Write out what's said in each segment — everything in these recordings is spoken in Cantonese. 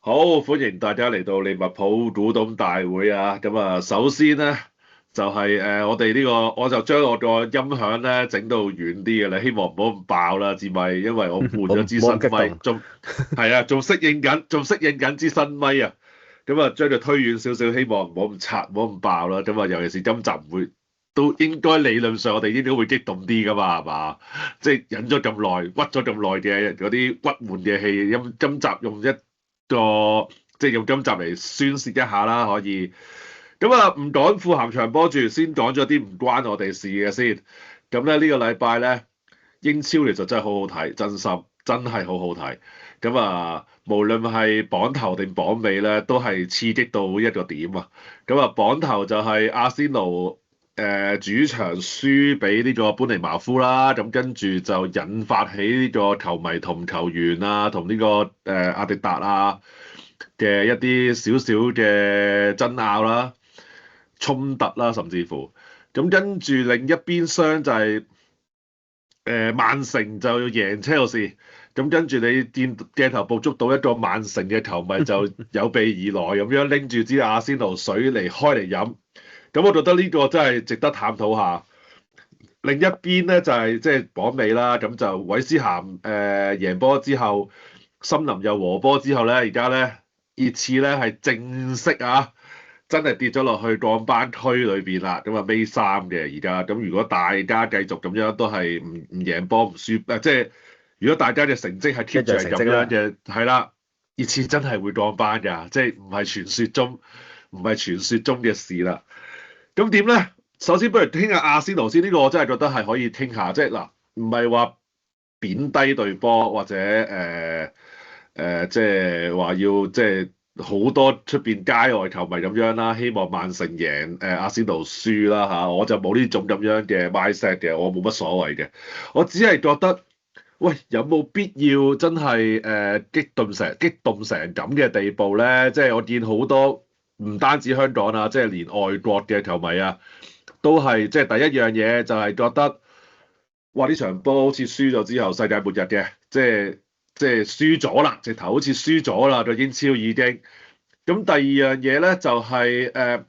好，歡迎大家嚟到利物浦股東大會啊！咁啊，首先咧就係、我哋呢個，我就將我個音響咧整到遠啲嘅啦，希望唔好咁爆啦支咪，因為我換咗支新咪，冇咁激動。仲係啊，仲適應緊支新咪啊！咁啊，將佢推遠少少，希望唔好咁拆，唔好咁爆啦。咁啊，尤其是今集唔會，都應該理論上我哋應該會激動啲噶嘛，係嘛？即係忍咗咁耐，屈咗咁耐嘅嗰啲鬱悶嘅氣，今集用一個即係用今集嚟宣泄一下啦，可以。咁啊，唔講富咸長波住，先講咗啲唔關我哋事嘅先。咁咧呢個禮拜咧，英超其實真係好好睇，真心真係好好睇。咁啊，無論係榜頭定榜尾咧，都係刺激到一個點啊！咁啊，榜頭就係阿仙奴主場輸俾呢個般尼茅夫啦，咁跟住就引發起呢個球迷同球員啊，同呢個阿迪達啊嘅一啲少少嘅爭拗啦、衝突啦，甚至乎咁跟住另一邊廂就係曼城就要贏車路士，咁跟住你見鏡頭捕捉到一個曼城嘅球迷就有備而來咁樣拎住支阿仙奴水嚟開嚟飲，咁我覺得呢個真係值得探討下。另一邊咧就係即係榜尾啦，咁就韋斯咸贏波之後，森林又和波之後咧，而家咧熱刺咧係正式啊，真係跌咗落去降班區裏邊啦，咁啊尾三嘅而家，咁如果大家繼續咁樣都係唔贏波唔輸，即係如果大家嘅成績係 keep 住係咁樣嘅，係啦，熱刺真係會降班㗎，即係唔係傳說中嘅事啦。咁點咧？首先不如傾下阿仙奴先，呢個我真係覺得係可以傾下，即係嗱，唔係話貶低隊波或者即係話要即係好多出邊街外球迷咁樣啦，希望曼城贏阿仙奴輸啦嚇，我就冇呢種咁樣嘅 mindset 嘅，我冇乜所謂嘅，我只係覺得喂，有冇必要真係激動成咁嘅地步咧？即係我見好多唔單止香港啊，即係連外國嘅球迷啊。都係即係第一樣嘢就係覺得，哇！呢場波好似輸咗之後世界末日嘅，即係輸咗啦，直頭好似輸咗啦個英超已經。咁第二樣嘢咧就係、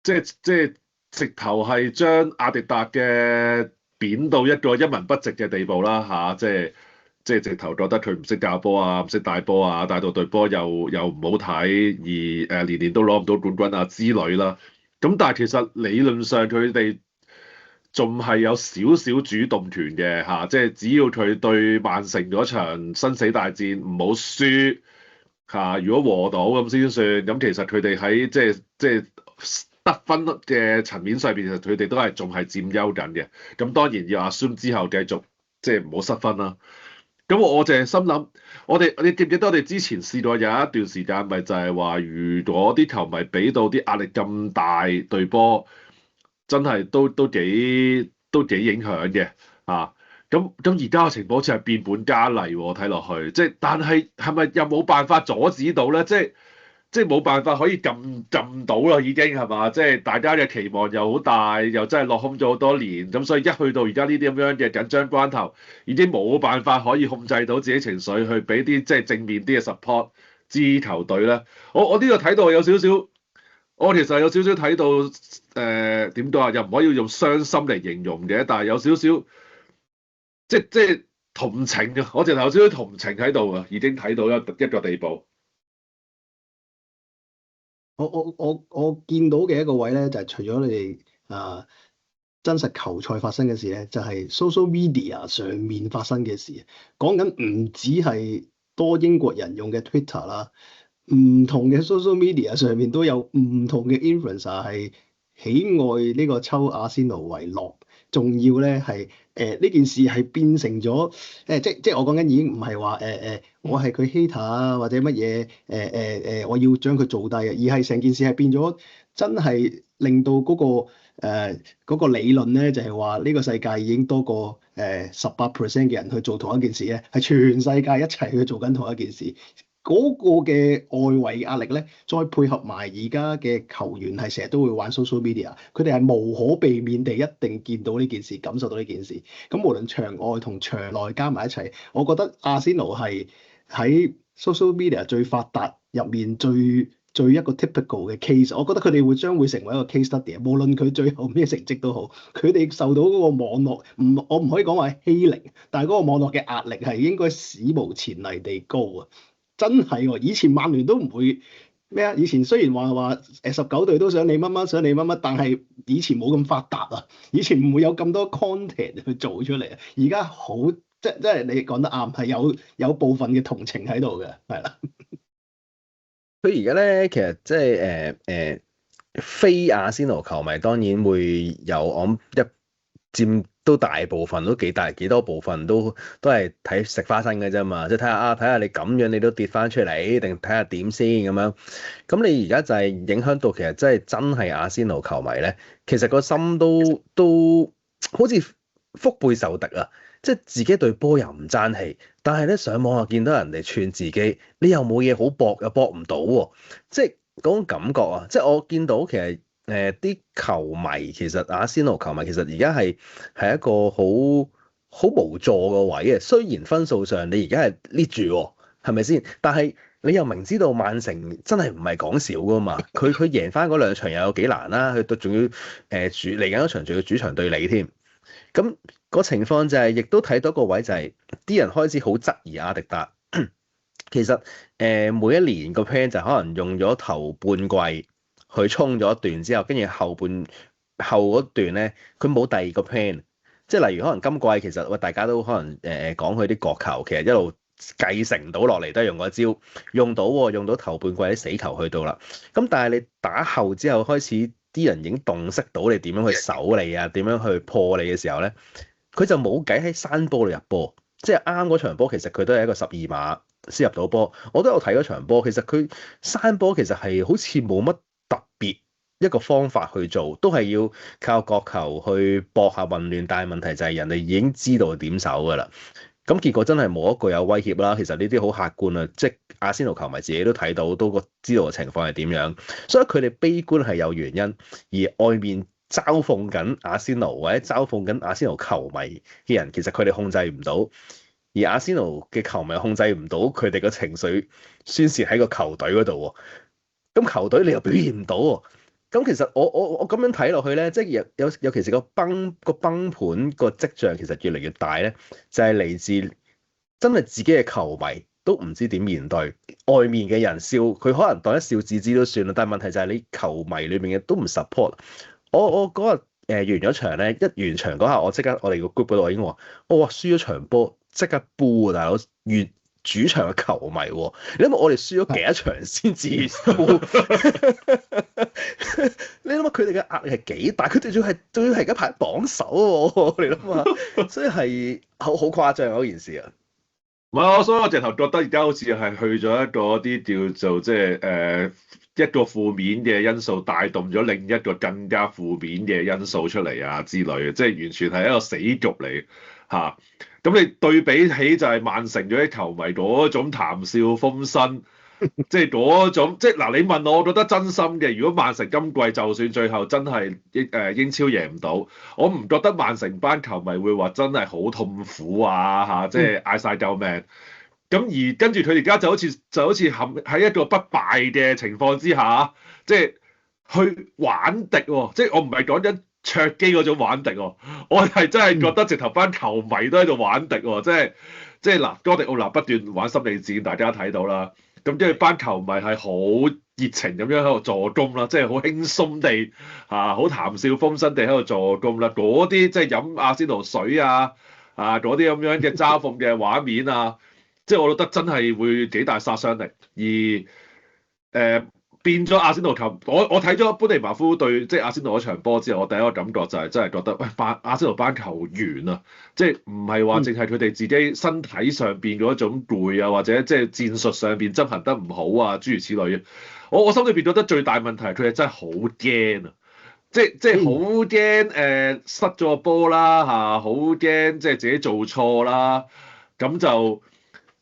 即係直頭係將阿迪達嘅貶到一個一文不值嘅地步啦嚇、即係直頭覺得佢唔識教波啊，唔識帶波啊，帶到隊波又唔好睇，而年年都攞唔到冠軍啊之類啦。咁但係其實理論上佢哋仲係有少少主動權嘅嚇，即係只要佢對曼城嗰場生死大戰唔好輸嚇，如果和到咁先算。咁其實佢哋喺即係得分嘅層面上邊，其實佢哋都係仲係佔優緊嘅。咁當然要阿孫之後繼續即係唔好失分啦。咁我淨係心諗，你記唔記得我哋之前試過有一段時間，咪就係話，如果啲球迷俾到啲壓力咁大，對波真係都幾影響嘅啊！咁而家嘅情況好似係變本加厲喎，睇落去即係，但係係咪又冇辦法阻止到咧？即係冇辦法可以撳到啦，已經係嘛？即係大家嘅期望又好大，又真係落空咗好多年，咁所以一去到而家呢啲咁樣嘅緊張關頭，已經冇辦法可以控制到自己情緒，去俾啲即係正面啲嘅 support 支球隊咧。我呢個睇到有少少，我其實有少少睇到點講啊？又唔可以用傷心嚟形容嘅，但係有少少即係同情啊！我直頭有少少同情喺度啊，已經睇到一個地步。我見到嘅一個位咧，就係、除咗你哋真實球賽發生嘅事咧，就係、social media 上面發生嘅事。講緊唔止係多英國人用嘅 Twitter 啦，唔同嘅 social media 上面都有唔同嘅 influencer 係喜愛呢個抽阿仙奴為樂，仲要咧係呢件事係變成咗即係我講緊已經唔係話我係佢 hater 啊或者乜嘢我要將佢做低啊，而係成件事係變咗真係令到嗰個理論咧，就係話呢個世界已經多過18% 嘅人去做同一件事咧，係全世界一齊去做緊同一件事。嗰個嘅外圍壓力咧，再配合埋而家嘅球員係成日都會玩 social media，佢哋係無可避免地一定見到呢件事，感受到呢件事。咁無論場外同場內加埋一齊，我覺得阿仙奴係喺 social media 最發達入面最一個 typical 嘅 case，我覺得佢哋將會成為一個 case study。無論佢最後咩成績都好，佢哋受到嗰個網絡我唔可以講話係欺凌，但係嗰個網絡嘅壓力係應該史無前例地高啊！真係喎，以前曼聯都唔會咩啊？以前雖然話19隊都想你乜乜想你乜乜，但係以前冇咁發達啊，以前唔會有咁多 content 去做出嚟啊。而家好即係你講得啱，係有部分嘅同情喺度嘅，係啦。佢而家咧，其實即係非阿仙奴球迷當然會有，我諗佔都大部分都幾多部分都係睇食花生嘅啫嘛，即係睇下你咁樣你都跌翻出嚟，定睇下點先咁樣。咁你而家就係影響到其實真係阿仙奴球迷咧，其實個心都好似腹背受敵啊！即係自己對波又唔爭氣，但係咧上網又見到人哋串自己，你又冇嘢好搏，又搏唔到喎，即係嗰種感覺啊！即係我見到其實啲球迷其實阿仙奴球迷其實而家係一個好無助嘅位嘅。雖然分數上你而家係 lead 住喎，係咪先？但係你又明知道曼城真係唔係講笑噶嘛？佢贏翻嗰兩場又有幾難啦，佢都仲要嚟緊嗰場仲要主場對你添。咁個情況就係，亦都睇到個位就係，啲人開始好質疑阿迪達。其實每一年個 plan 就可能用咗頭半季去衝咗一段之後，跟住後嗰段咧，佢冇第二個 plan。即係例如可能今季其實大家都可能講佢啲國球，其實一路繼承到落嚟都係用嗰招，用到頭半季啲死球去到啦。咁但係你打後之後開始，啲人已經洞悉到你點樣去守你啊，點樣去破你嘅時候咧，佢就冇計喺山波度入波。即係啱嗰場波，其實佢都係一個12碼先入到波。我都有睇嗰場波，其實佢山波其實係好似冇乜特別一個方法去做，都係要靠角球去搏下混亂。但係問題就係人哋已經知道點守㗎啦。咁結果真係冇一個有威脅啦。其實呢啲好客觀啊，即係阿仙奴球迷自己都睇到，都知道嘅情況係點樣。所以佢哋悲觀係有原因，而外面嘲諷緊阿仙奴或者嘲諷緊阿仙奴球迷嘅人，其實佢哋控制唔到，而阿仙奴嘅球迷控制唔到佢哋嘅情緒宣泄喺個球隊嗰度喎。咁球隊你又表現唔到喎。咁其實我咁樣睇落去咧，即係尤其是個崩盤個跡象其實越嚟越大咧，就係嚟自真係自己嘅球迷都唔知點面對，外面嘅人笑佢可能當一笑置之都算啦，但係問題就係你球迷裏面嘅都唔 support。我嗰日完咗場咧，一完場嗰下我即刻我哋個 group 嗰度我已經話，我話輸咗場波即刻 boo 啊大佬，主場嘅球迷喎，你諗下我哋輸咗幾多場先至你諗下佢哋嘅壓力係幾大？佢哋仲要係而家排榜首喎，你諗下，所以係好誇張嗰件事啊！唔係，所以我直頭覺得而家好似係去咗一個啲叫做即係一個負面嘅因素帶動咗另一個更加負面嘅因素出嚟啊之類嘅，即係完全係一個死局嚟嚇。咁你對比起就係曼城嗰啲球迷嗰種談笑風生，即係嗰種即係嗱，你問我，我覺得真心嘅。如果曼城今季就算最後真係英超贏唔到，我唔覺得曼城班球迷會話真係好痛苦啊嚇，即係嗌晒救命。咁而跟住佢而家就好似陷喺一個不敗嘅情況之下，即係去玩敵喎。即係我唔係講緊卓基嗰種玩敵喎，我係真係覺得直頭班球迷都喺度玩敵喎。即係嗱，哥迪奧拿不斷玩心理戰，大家睇到啦。咁跟住班球迷係好熱情咁樣喺度助攻啦，即係好輕鬆地好談笑風生地喺度助攻啦。嗰啲即係飲阿仙奴水嗰啲咁樣嘅嘲諷嘅畫面啊〜即係我覺得真係會幾大殺傷力，而變咗阿仙奴球，我睇咗般尼茅夫對即係阿仙奴嗰場波之後，我第一個感覺就係真係覺得，喂，阿仙奴班球員啊，即係唔係話淨係佢哋自己身體上邊嗰種攰啊，或者即係戰術上邊執行得唔好啊，諸如此類嘅。我心裏邊覺得最大問題係佢哋真係好驚啊！即係好驚失咗個波啦好驚即係自己做錯啦，咁就。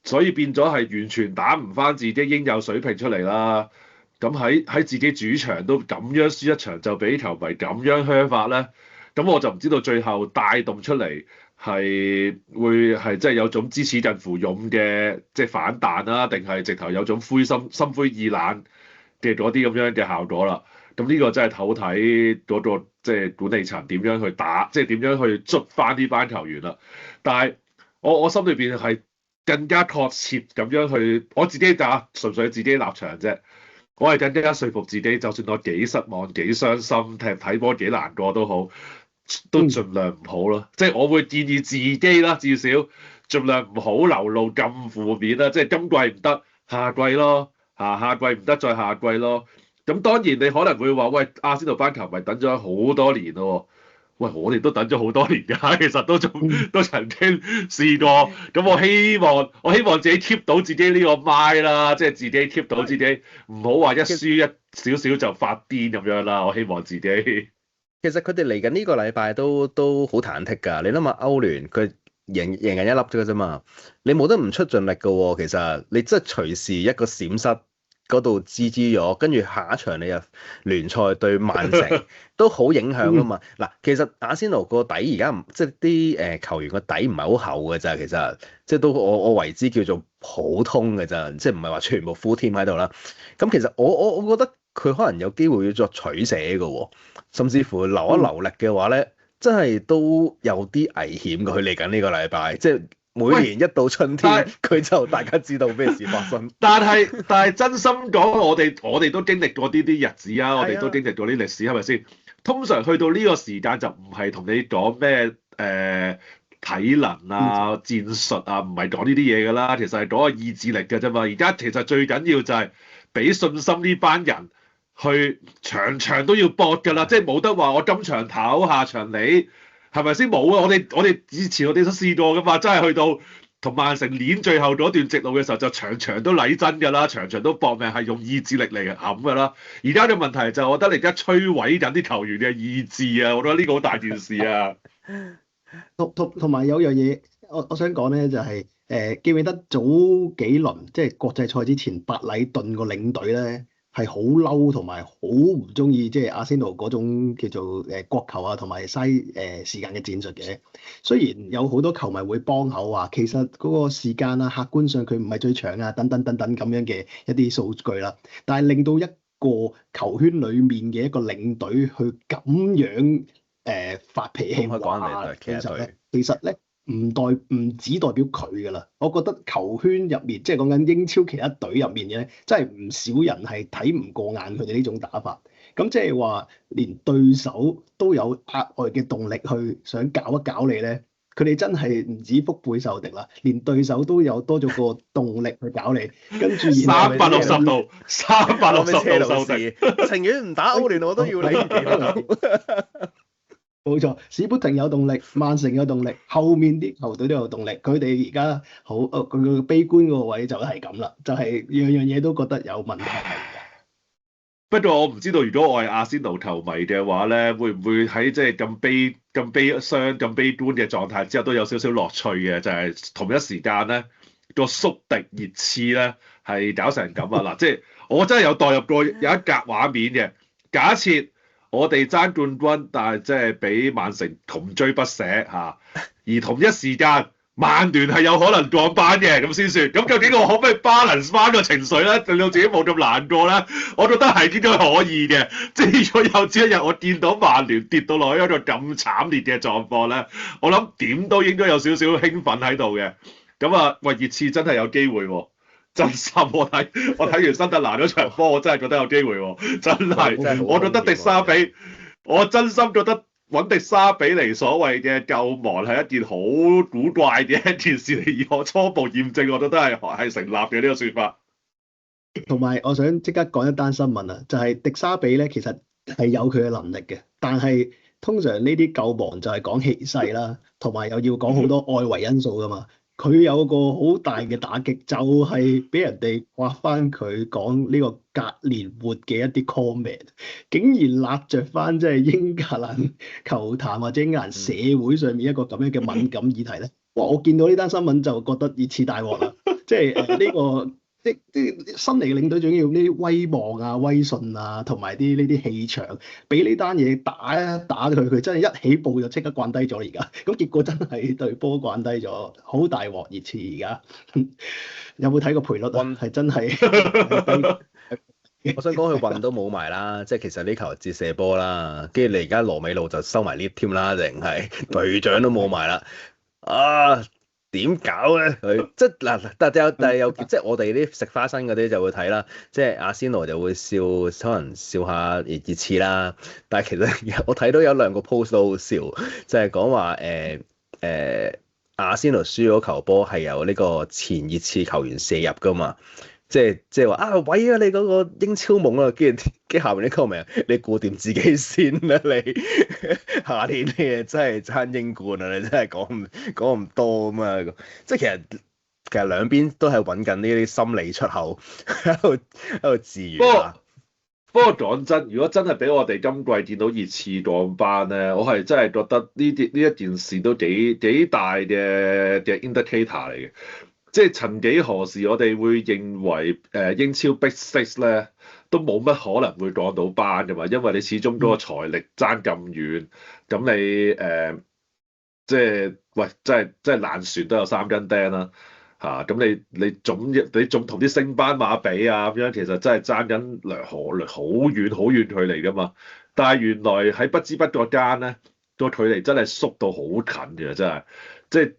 所以變咗係完全打唔翻自己應有水平出嚟啦。咁喺自己主場都咁樣輸一場，就俾球迷咁樣噓法咧。咁我就唔知道最後帶動出嚟係會係即係有種支持近乎勇嘅即係反彈啦，定係直頭有種心灰意冷嘅嗰啲咁樣嘅效果啦。咁呢個真係睇睇嗰個即係管理層點樣去打，即係點樣去捉翻呢班球員啦。但係我心裏邊係更加確切咁樣去，我自己打純粹自己立場啫。我係更加說服自己，就算我幾失望、幾傷心、睇波幾難過都好，都盡量唔好咯。即係我會建議自己啦，至少盡量唔好流露咁負面啦。即係今季唔得，下季咯，下季唔得再下季咯。咁當然你可能會話，喂，阿仙奴班球迷等咗好多年咯。喂，我哋都等咗好多年㗎，其實都曾經試過。咁我希望自己 keep 到自己呢個 mind 啦，即係自己 keep 到自己，唔好話一輸一少少就發癲咁樣啦。我希望自己。其實佢哋嚟緊呢個禮拜都好忐忑㗎。你諗下歐聯佢贏緊一粒啫嘛，你冇得唔出盡力㗎喎。其實你即係隨時一個閃失。嗰度支咗，跟住下一場你又聯賽對曼城都好影響㗎嘛。嗱，其實阿仙奴個底而家唔即係啲球員個底唔係好厚㗎咋，其實即係都我為之叫做普通㗎咋，即係唔係話全部 full team 喺度啦。咁其實我覺得佢可能有機會要作取捨㗎喎，甚至乎留一留力嘅話咧，真係都有啲危險㗎。佢嚟緊呢個禮拜，即係。每年一到春天，佢就大家知道咩事發生。但係真心講，我哋都經歷過呢啲日子啊，我哋都經歷過啲歷史，係咪先？通常去到呢個時間就唔係同你講咩體能啊、戰術啊，唔係講呢啲嘢㗎啦。其實係講個意志力㗎啫嘛。而家其實最緊要就係俾信心呢班人去場場都要搏㗎啦，即係冇得話我今場唞下場你。係咪先？冇啊！我哋以前我哋都試過㗎嘛，真係去到同曼城練最後嗰段直路嘅時候，就場場都禮真㗎啦，場場都搏命係用意志力嚟冚㗎啦。而家嘅問題就係，我覺得你而家摧毀緊啲球員嘅意志啊！我覺得呢個好大件事啊。同埋有樣嘢，我想講咧，就係記唔記得早幾輪即係國際賽之前，白禮頓個領隊咧。係好嬲同埋好唔中意，即係阿仙奴嗰種叫做國球啊，同埋嘥時間嘅戰術嘅。雖然有好多球迷會幫口話，其實嗰個時間啊，客觀上佢唔係最長啊，等等等等咁樣嘅一啲數據啦。但係令到一個球圈裡面嘅一個領隊去咁樣發脾氣話，其實咧。唔只代表佢㗎啦，我覺得球圈入面，即係講緊英超其他隊入面嘅咧，真係唔少人係睇唔過眼佢哋呢種打法。咁即係話，連對手都有額外嘅動力去想搞一搞你咧，佢哋真係唔止腹背受敵啦，連對手都有多咗個動力去搞你。跟住360度受敵，情願唔打歐聯我都要你。冇錯，史普廷有動力，曼城有動力，後面啲球隊都有動力。佢哋而家好，佢個悲觀個位就係咁啦，就係樣樣嘢都覺得有問題。不過我唔知道，如果我係阿仙奴球迷嘅話咧，會唔會喺即係咁悲傷、咁悲觀嘅狀態之下，都有少少樂趣嘅？就係同一時間咧，個宿敵熱刺咧係搞成咁啊！嗱，即係我真係有代入過有一格畫面嘅，假設。我哋爭冠軍，但係即係俾曼城窮追不捨嚇，而同一時間曼聯係有可能降班嘅，咁先算。咁究竟我可唔可以 balance 翻個情緒咧，令到自己冇咁難過咧？我覺得係應該可以嘅。即係如果有朝一日我見到曼聯跌到落去一個咁慘烈嘅狀況咧，我諗點都應該有少少興奮喺度嘅。咁啊，喂，熱刺真係有機會喎！真心我睇完新特蘭嗰場波，我真係覺得有機會喎！真係，我覺得迪沙比，我真心覺得揾迪沙比嚟所謂嘅救亡係一件好古怪嘅一件事嚟。以我初步驗證，我覺得係成立嘅呢個説法。同埋，我想即刻講一單新聞啊，就係迪沙比咧，其實係有佢嘅能力嘅，但係通常呢啲救亡就係講氣勢啦，同埋又要講好多外圍因素噶嘛。佢有個好大嘅打擊，就係俾人哋挖翻佢講呢個格連活嘅一啲 comment，竟然揦着翻即係英格蘭球壇或者英格蘭社會上面一個咁樣嘅敏感議題咧。哇！我見到呢單新聞就覺得熱刺大鑊啦，即係呢個啲新嚟嘅領隊仲要用呢啲威望啊、威信啊，同埋呢啲氣場，俾呢單嘢打一打佢，佢真係一起步就即刻慣低咗而家。咁結果真係隊波慣低咗，好大鑊熱刺而家。有冇睇過賠率啊？係真係我想講佢運都冇埋啦，即係其實呢球折射波啦，跟住你而家羅美路就收埋 lift 添啦，定係隊長都冇埋啦，啊點搞咧佢？即係嗱，但係有即係我哋啲食花生嗰啲就會睇啦，即係阿仙奴就會笑，可能笑下熱刺啦，但係其實我睇到有兩個 post 都好笑，就係講話阿仙奴輸咗球波係由呢個前熱刺球員射入噶嘛。即係話啊，喂啊！你嗰個英超夢啊，跟住下面啲 comment，你顧掂自己先啦，你下年你誒真係爭英冠啊！你真係講咁多咁啊！即係其實兩邊都係揾緊呢啲心理出口喺度自娛下。不過講真，如果真係俾我哋今季見到熱刺降班咧，我係真係覺得呢一件事都幾大嘅 indicator 嚟嘅。即係曾幾何時，我哋會認為英超 Big Six 咧都冇乜可能會降到班㗎嘛，因為你始終嗰個財力爭咁遠，咁你即係喂，真係爛船都有三根釘啦嚇，咁你總同啲升班馬比啊咁樣，其實真係爭緊好遠距離㗎嘛，但係原來喺不知不覺間咧，個距離真係縮到好近嘅，真係。即係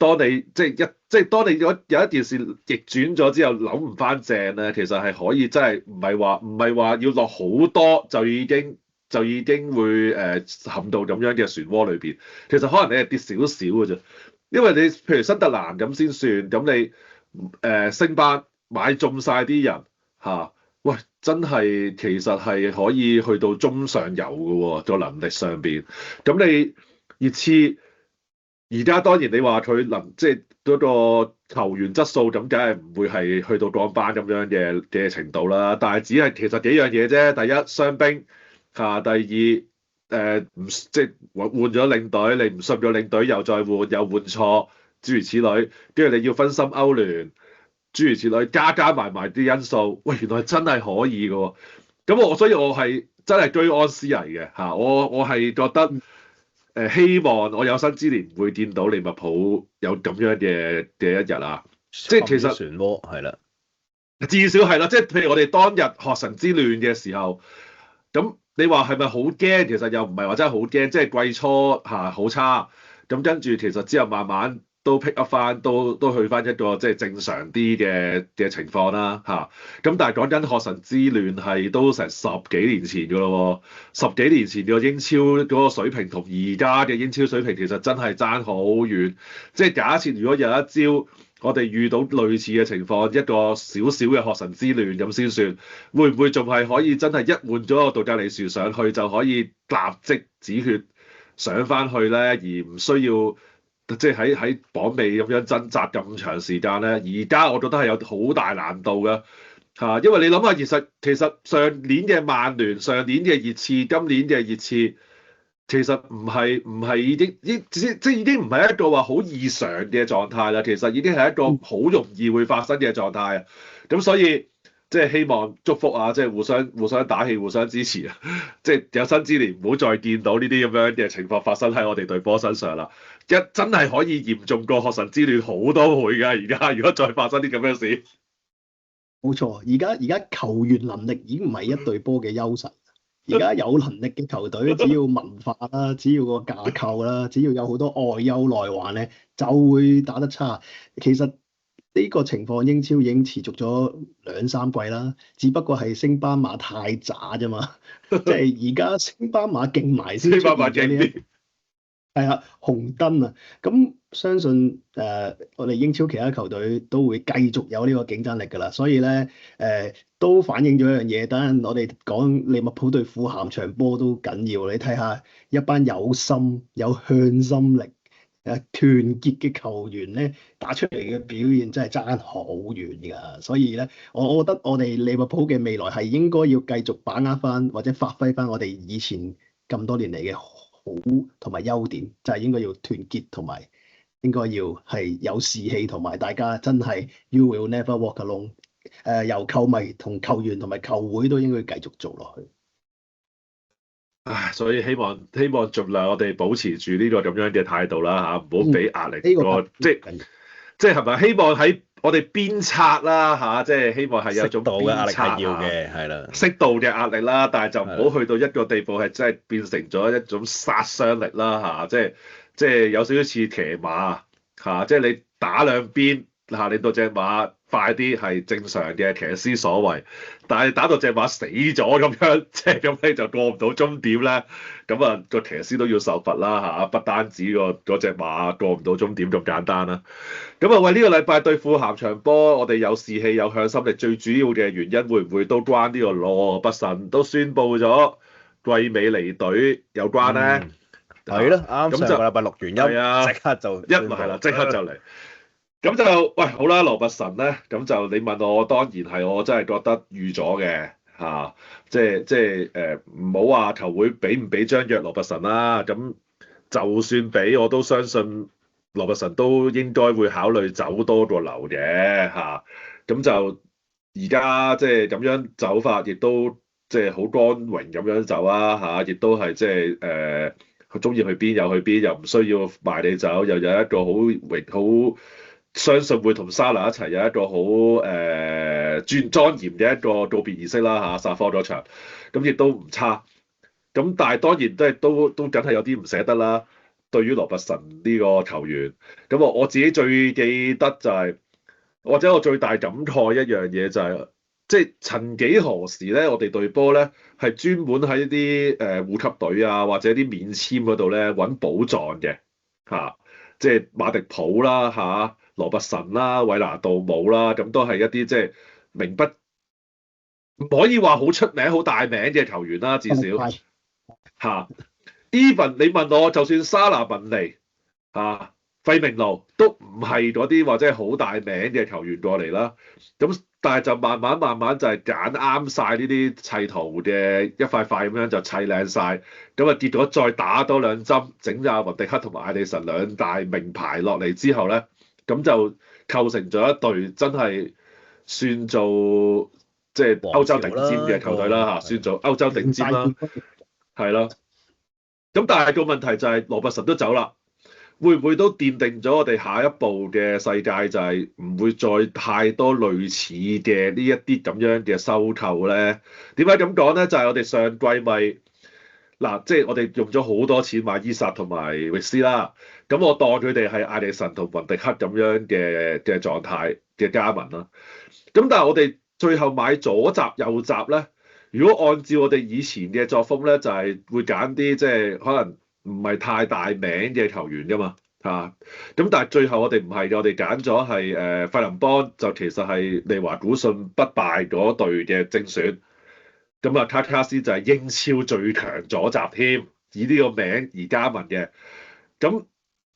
當你有一件事逆轉咗之後，諗唔翻正咧，其實係可以真係唔係話要落好多就已經會陷到咁樣嘅漩渦裏邊。其實可能你係跌少少嘅啫，因為你譬如新特蘭咁先算，咁你升班買中晒啲人嚇，喂真係其實係可以去到中上游嘅喎，個能力上邊。咁你熱刺。而家當然你話佢即係嗰個球員質素咁，梗係唔會係去到降班咁樣嘅程度啦。但係只係其實幾樣嘢啫。第一傷兵嚇，第二即係換咗領隊，你唔信咗領隊又再換又換錯，諸如此類。跟住你要分心歐聯，諸如此類，加埋啲因素，喂原來真係可以嘅喎。咁所以我係真係居安思危嘅嚇。我係覺得。希望我有生之年會見到利物浦有咁樣嘅一日啊！即係其實漩渦係啦，至少係啦。即係譬如我哋當日學神之亂嘅時候，咁你話係咪好驚？其實又唔係話真係好驚。即係季初嚇好差，咁跟住其實之後慢慢都 pick up 翻，都去翻一個即係正常啲嘅情況啦嚇。咁但係講緊學神之亂係都成10幾年前㗎咯喎，10幾年前個英超嗰個水平同而家嘅英超水平其實真係爭好遠。即係假設如果有一朝我哋遇到類似嘅情況，一個小小嘅學神之亂咁先算，會唔會仲係可以真係一換咗個杜格利樹上去就可以立即止血上翻去咧，而唔需要？即係喺榜尾咁樣掙扎咁長時間咧，而家我覺得係有好大難度嘅嚇，因為你諗下，其實上年嘅曼聯、上年嘅熱刺、今年嘅熱刺，其實唔係已經已經唔係一個話好異常嘅狀態啦，其實已經係一個好容易會發生嘅狀態啊，咁所以。即係希望祝福啊！即係互相打氣、互相支持啊！即係有生之年唔好再見到呢啲咁樣嘅情況發生喺我哋隊波身上啦！真係可以嚴重過學神之亂好多倍㗎！而家如果再發生啲咁樣事，冇錯。而家球員能力已經唔係一隊波嘅優勢。而家有能力嘅球隊，只要文化啦，只要個架構啦，只要有好多外憂內患咧，就會打得差。其實呢個情況英超已經持續咗2-3季啦，只不過係升班馬太渣啫嘛，即係而家升班馬勁埋先出現咗呢一係啊紅燈啊，咁相信我哋英超其他球隊都會繼續有呢個競爭力㗎啦，所以咧都反映咗一樣嘢，等陣我哋講利物浦對富咸場波都緊要，你睇下一班有心有向心力。團結嘅球員咧，打出嚟嘅表現真係爭好遠㗎，所以咧，我覺得我哋利物浦嘅未來係應該要繼續把握翻或者發揮翻我哋以前咁多年嚟嘅好同埋優點，就係應該要團結同埋應該要係有士氣同埋大家真係 You will never walk alone 由球迷同球員同埋球會都應該繼續做落去。唉，所以希望盡量我哋保持住呢個咁樣嘅態度啦嚇，唔好俾壓力呢個個即係係咪希望喺我哋鞭策啦嚇，即係希望係有種適度嘅壓力鞭策係要嘅，係啦。適度嘅壓力啦，但係就唔好去到一個地步係真係變成咗一種殺傷力啦嚇，即係有少少似騎馬嚇，即係你打兩邊嚇，令到隻馬快啲係正常嘅騎師所為，但係打到隻馬死咗咁樣，即係咁你就過唔到終點咧，咁啊個騎師都要受罰啦嚇，不單止嗰隻馬過唔到終點咁簡單啦。咁啊，喂，呢個禮拜對富咸場波，我哋有士氣有向心力，最主要嘅原因會唔會都關呢個羅伯臣都宣布咗季尾離隊有關咧？係咯，啱咁上個禮拜錄完音，係啊即刻就係啦，即刻就嚟。咁就喂好啦，羅伯臣咧，咁就你問我，當然係我真係覺得預咗嘅嚇，即係唔好話球會俾唔俾張約羅伯臣啦，咁就算俾我都相信羅伯臣都應該會考慮走多過留嘅嚇，咁就而家即係咁樣走法，亦都即係好光榮咁樣走啊嚇，亦都係即係佢中意去邊又去邊，又唔需要賣你走，又有一個好相信會同沙拿一齊有一個好莊嚴嘅一個告別儀式啦嚇，殺科嗰場，咁亦都唔差。咁但係當然都梗係有啲唔捨得啦。對於羅伯臣呢個球員，咁我自己最記得就係、或者我最大感慨一樣嘢就係、即係曾幾何時咧，我哋隊波咧係專門喺啲護級隊啊，或者啲免簽嗰度咧揾寶藏嘅嚇，即係馬迪普啦嚇。羅伯臣啦、韋拿杜姆啦，咁都係一啲即係名不唔可以話好出名、好大名嘅球員啦，至少嚇。Even 你問我，就算沙拿文尼嚇、費明路都唔係嗰啲或者係好大名嘅球員過嚟啦。咁但係就慢慢就係揀啱晒呢啲砌圖嘅一塊塊咁樣就砌靚晒。咁啊結果再打多兩針，整咗阿雲迪克同埋艾利臣兩大名牌落嚟之後咧。咁就構成咗一隊真係算做即係歐洲頂尖嘅球隊啦嚇，算做歐洲頂尖啦，係咯。咁但係個問題就係羅伯臣都走啦，會唔會都奠定咗我哋下一步嘅世界就係唔會再太多類似嘅呢一啲咁樣嘅收購咧？點解咁講咧？就係我哋上季咪嗱，即係我哋用咗好多錢買伊薩同埋域斯啦。咁我當佢哋係艾利臣同雲迪克咁樣嘅狀態嘅加盟啦。咁但係我哋最後買左閘右閘咧，如果按照我哋以前嘅作風咧，就係會揀啲即係可能唔係太大名嘅球員㗎嘛嚇。咁但係最後我哋唔係嘅，我哋揀咗係費林邦，就其實係利華古遜不敗嗰隊嘅精選。咁啊，卡卡斯就係英超最強左閘添，以呢個名而加盟嘅。咁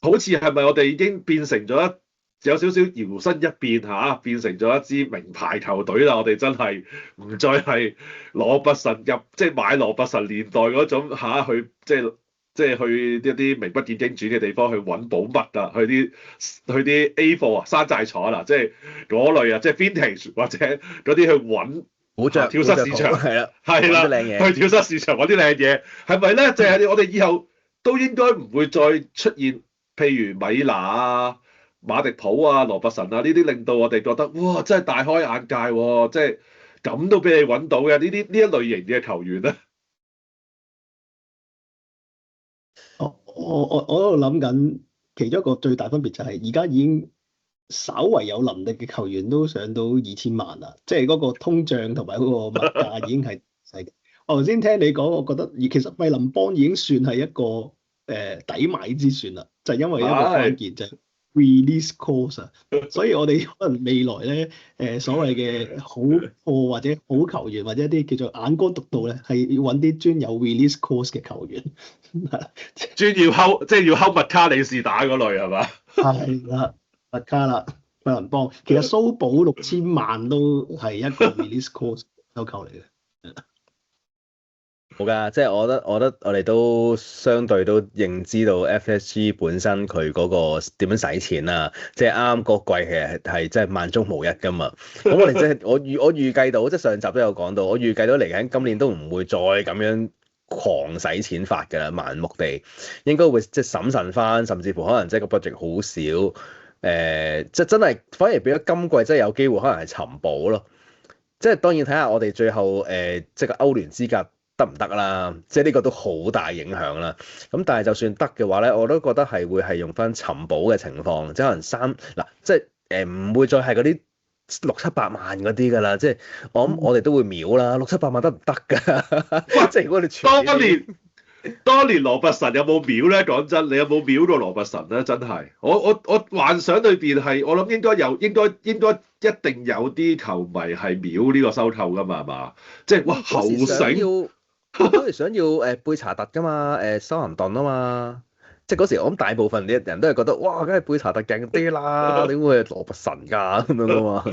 好似係咪我哋已經變成咗有少少搖身一變嚇，變成咗一支名牌球隊啦？我哋真係唔再係羅伯臣入，即係買羅伯臣年代嗰種嚇去，即係去一啲名不見經傳嘅地方去揾寶物啊，去啲 A 貨啊、山寨廠啊，即係嗰類啊，即係 vintage 或者嗰啲去揾。跳蚤市場係啦，去跳蚤市場揾啲靚嘢，係咪咧？就係我哋以後都應該唔會再出現，譬如米拿啊、馬迪普啊、羅伯臣啊呢啲，令到我哋覺得哇，真係大開眼界喎！即係咁都俾你揾到嘅呢一類型嘅球員咧。我喺度諗緊，其中一個最大分別就係而家已經。稍為有能力嘅球員都上到2000萬啦，即係嗰個通脹同埋嗰個物價已經係細。我頭先聽你講，我覺得其實費林邦已經算係一個抵買之選啦，就係因為一個關鍵就係 release clause 啊，所以我哋可能未來咧所謂嘅好貨或者好球員或者一啲叫做眼光獨到咧，係要揾啲專有 release clause 嘅球員，專要睺即係要睺麥卡里士打嗰類係嘛？係啦。麥卡啦，費林邦，其實蘇寶6000萬都係一個 release clause 收購嚟嘅。好㗎，即係我覺得我哋都相對都認知到 FSG 本身佢嗰個點樣使錢啊，即係啱啱個季其實係真係萬中無一㗎嘛。咁我哋即係我預計到，即係上集都有講到，我預計到嚟緊今年都唔會再咁樣狂使錢法㗎啦，盲目地應該會即係審慎翻，甚至乎可能即係個 budget 好少，即係真係反而變咗今季真係有機會可能係尋寶咯。即係當然睇下我哋最後即係個歐聯資格得唔得啦，即係呢個都好大影響啦。咁但係就算得嘅話咧，我都覺得係會係用翻尋寶嘅情況，即係可能嗱，即係唔會再係嗰啲600-700萬嗰啲㗎啦。即係我諗我哋都會秒啦，600-700萬得唔得㗎？即係如果你當年羅拔臣有冇秒咧？講真，你有冇秒過羅拔臣咧？真係，我幻想裏邊係，我諗應該一定有啲球迷係秒呢個收購噶嘛，係嘛？即係哇後醒，嗰時想要貝查特噶嘛，修咸頓啊嘛，即係嗰時我諗大部分啲人都係覺得哇，梗係貝查特勁啲啦，點會係羅拔臣㗎咁樣噶嘛？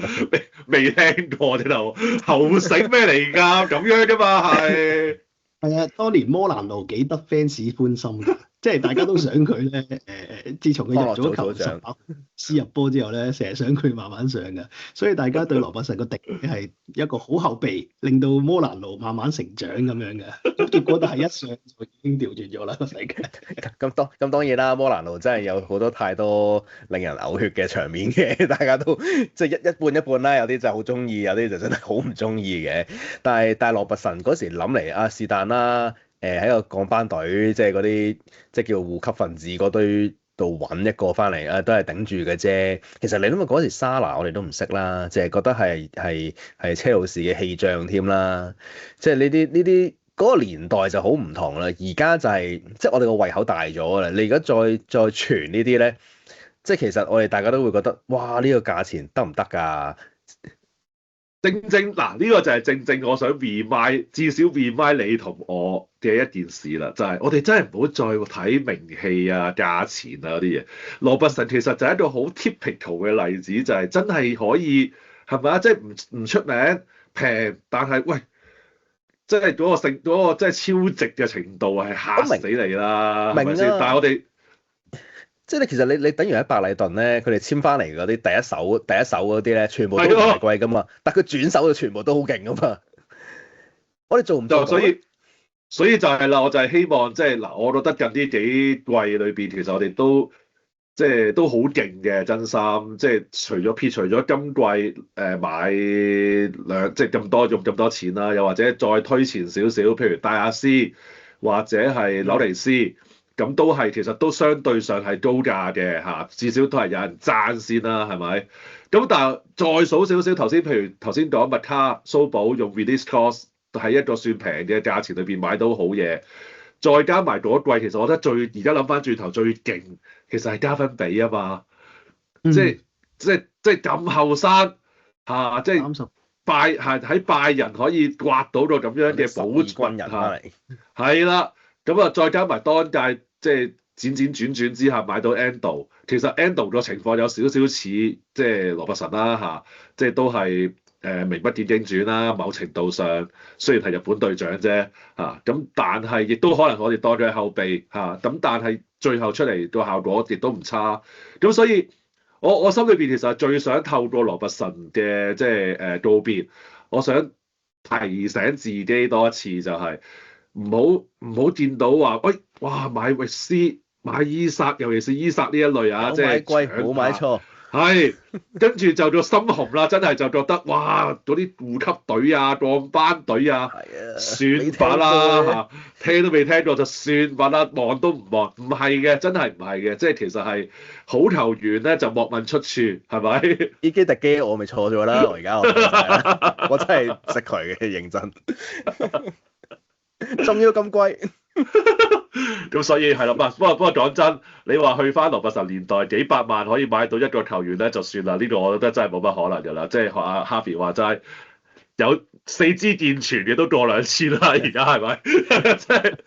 未聽過呢度後醒咩嚟㗎？咁樣㗎嘛係。係啊，當年摩蘭奴幾得 fans 歡心嘅，即係大家都想佢咧。自從佢入咗球18入波之後咧，成日想佢慢慢上嘅，所以大家對羅伯臣個定位係一個好後備，令到摩蘭奴慢慢成長咁樣嘅。咁結果都係一上就已經調轉咗啦個世界。咁當然啦，摩蘭奴真係有好多太多令人嘔血嘅場面嘅，大家都即係一半啦。有啲就好中意，有啲就真係好唔中意嘅。但係羅伯臣嗰時諗嚟啊，是但啦。喺個降班隊，即係嗰啲即係叫護級分子嗰堆度揾一個翻嚟，都係頂住嘅啫。其實你諗下嗰時沙拿我哋都唔識啦，淨係覺得係車路士嘅氣象添啦。即係呢啲嗰個年代就好唔同啦。而家就係即係我哋個胃口大咗啦。你而家再傳呢啲咧，即係其實我哋大家都會覺得哇，呢個價錢得唔得㗎？正嗱，呢個就係正我想 remind，至少 remind 你同我嘅一件事啦，就係我哋真係唔好再睇名氣啊、價錢啊嗰啲嘢。羅拔臣其實就係一個好 typical 嘅例子，就係真係可以係咪啊？即係唔出名平，但係喂，即係嗰個真係超值嘅程度係嚇死你啦，係咪先？但係我哋即係其實你等於喺白禮頓咧，佢哋簽翻嚟嗰啲第一手嗰啲咧，全部都唔係貴噶嘛，但佢轉手就全部都好勁噶嘛。我哋做唔到，所以就係啦，我就係希望即係嗱，我覺得近呢幾季裏邊，其實我哋都即係都好勁嘅，真心。即係撇除咗今季買即係咁多用咁多錢啦，又或者再推前少少，譬如戴亞斯或者係紐尼斯。咁都係，其實都相對上係高價嘅嚇，至少都係有人爭先啦，係咪？咁但係再數少少，譬如頭先講麥卡蘇寶用 release cost 喺一個算平嘅價錢裏邊買到好嘢，再加埋嗰季，其實我覺得而家諗翻轉頭最勁，其實係加分比啊嘛，即係咁後生嚇，即係喺拜仁可以刮到個咁樣嘅寶軍人嚇，係啦，咁啊再加埋當屆。即係輾轉之下買到 Endo， 其實 Endo 個情況有少少似即係羅拔臣啦嚇，即係都係名不見經傳啦。某程度上雖然係日本隊長啫嚇，咁但係亦都可能我哋當佢係後備嚇，咁但係最後出嚟個效果亦都唔差。咁所以我心裏邊其實最想透過羅拔臣嘅即係告別，我想提醒自己多一次就係、唔好見到話，喂，哇買域斯買伊薩，尤其是伊薩呢一類啊，即係貴冇買錯，係跟住就到心紅啦，真係就覺得哇嗰啲護級隊啊、降班隊啊，算吧啦嚇，聽都未聽過就算吧啦，望都唔望，唔係嘅，真係唔係嘅，即係其實係好球員咧就莫問出處，係咪？伊基特基我咪錯咗啦，我而家我真係識佢嘅認真。仲要咁貴，咁所以係啦，不過講真，你話去翻羅拔臣年代幾百萬可以買到一個球員咧，就算啦。呢個我覺得真係冇乜可能㗎啦。即係學阿 Harvey 話齋，有四肢健全嘅都過2000啦，而家係咪？即係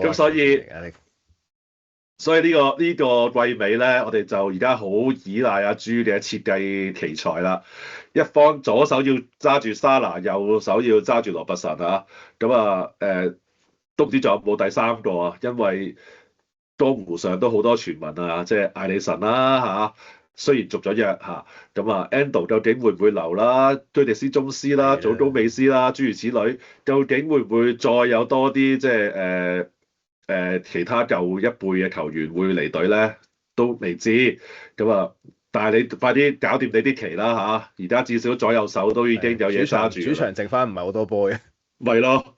咁，所以所以呢個季尾咧，我哋就而家好依賴阿朱嘅設計奇才啦。一方左手要揸住沙拿，右手要揸住羅拔臣啊。咁啊都唔知仲有冇第三個啊？因為江湖上都好多傳聞啊，即係艾利臣啦嚇。雖然續咗約嚇，咁Endo 究竟會唔會留啦？居迪斯宗斯啦，祖高美斯啦，諸如此類，究竟會唔會再有多啲即係其他舊一輩嘅球員會離隊咧？都未知。咁但係你快啲搞掂你啲旗啦嚇！而家至少左右手都已經有嘢揸住。主場剩翻唔係好多波嘅。咪咯，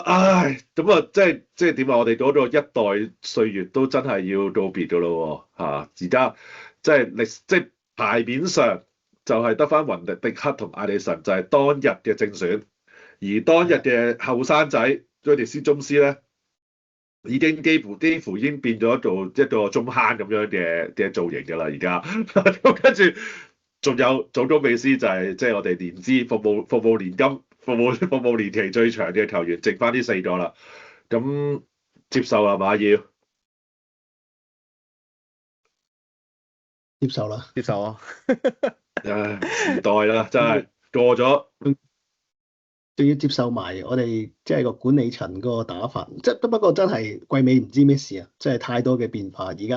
唉，即係點啊？我哋嗰個一代歲月都真係要告別噶咯喎嚇！而家即係牌面上就係得翻雲迪克同艾利臣就係當日嘅正選，而當日嘅後生仔居迪斯宗斯咧，已經幾乎已經變咗做一個中坑咁樣嘅造型㗎啦，而家咁跟住仲有祖高美斯就係即係我哋年資服務年金服務年期最長嘅球員，剩翻呢4個啦，咁接受係嘛要？接受啦，接受啊！唉，時代啦，真係過咗。仲要接受埋我哋即係個管理層嗰個打法，即係不過真係季尾唔知咩事啊！即係太多嘅變化。而家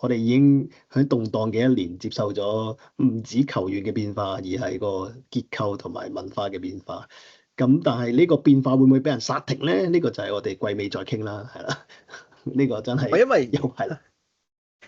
我哋已經喺動盪嘅一年接受咗唔止球員嘅變化，而係個結構同埋文化嘅變化。咁但係呢個變化會唔會俾人殺停咧？呢個就係我哋季尾再傾啦，係啦。呢個真係因為又係啦。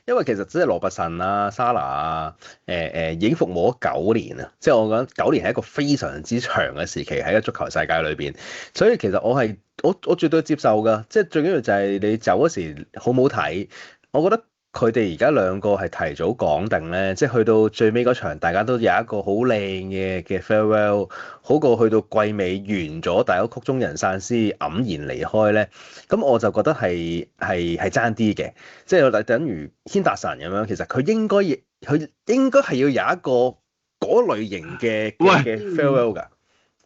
因為其實即係羅拔臣啊、沙拿啊，已經服務咗9年啊，即係我覺得9年係一個非常之長嘅時期喺個足球世界裏邊，所以其實我絕對接受㗎，即係最緊要就係你走嗰時好唔好睇，我覺得佢哋而家兩個係提早講定咧，即係去到最尾嗰場，大家都有一個好靚嘅 farewell，好過去到季尾完咗，大家曲終人散先黯然離開咧。咁我就覺得係爭啲嘅，即係等於軒達臣咁樣，其實佢應該係要有一個嗰類型嘅 farewell 㗎。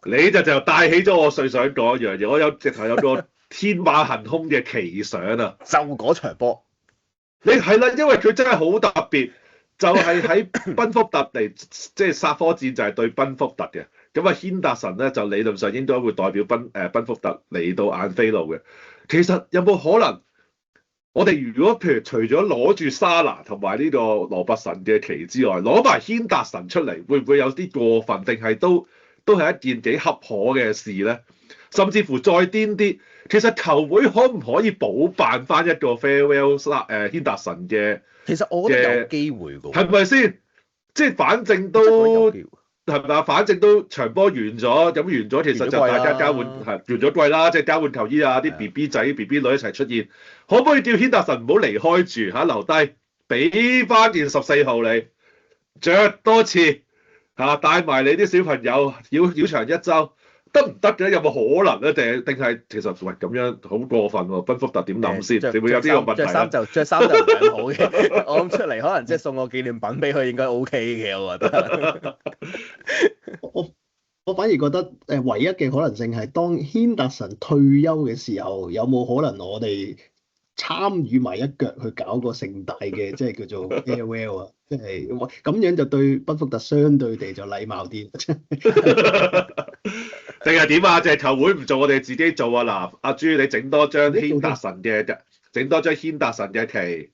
你就帶起咗我最想講一樣嘢，我直頭有個天馬行空嘅奇想啊！就嗰場波。你係啦，因為佢真係好特別，就係喺賓福特嚟，即係殺科戰就係對賓福特嘅。咁軒達臣咧就理論上應該會代表賓福特嚟到晏菲路嘅。其實有冇可能，我哋如果譬如除咗攞住沙拿同埋呢個羅拔臣嘅旗之外，攞埋軒達臣出嚟，會唔會有啲過分？定係都係一件幾恰可嘅事咧？甚至乎再癲啲，其實球會可唔可以補辦翻一個 farewell 軒達臣嘅？其實我覺得有機會㗎，係咪先？即係反正都係咪啊？反正都場波完咗，咁完咗其實就大家交換係完咗季啦，即係交換球衣啊，啲 BB 仔、BB 女一齊出現，可唔可以叫軒達臣唔好離開住嚇，留低俾翻件14號你着多次嚇，帶埋你啲小朋友繞場一周。得唔得嘅？有冇可能咧？定係其實喂咁樣好過分喎？賓福特點諗先？你會有呢個問題？着衫就唔係好嘅。我諗出嚟可能即係送個紀念品俾佢應該 OK 嘅，我覺得。我反而覺得唯一嘅可能性係當軒達臣退休嘅時候，有冇可能我哋參與埋一腳去搞個盛大嘅即係叫做 farewell 啊？即係咁樣就對賓福特相對地就禮貌啲。定係點啊？就係球會唔做，我哋自己做啊！嗱，阿朱你整多張軒達臣嘅旗，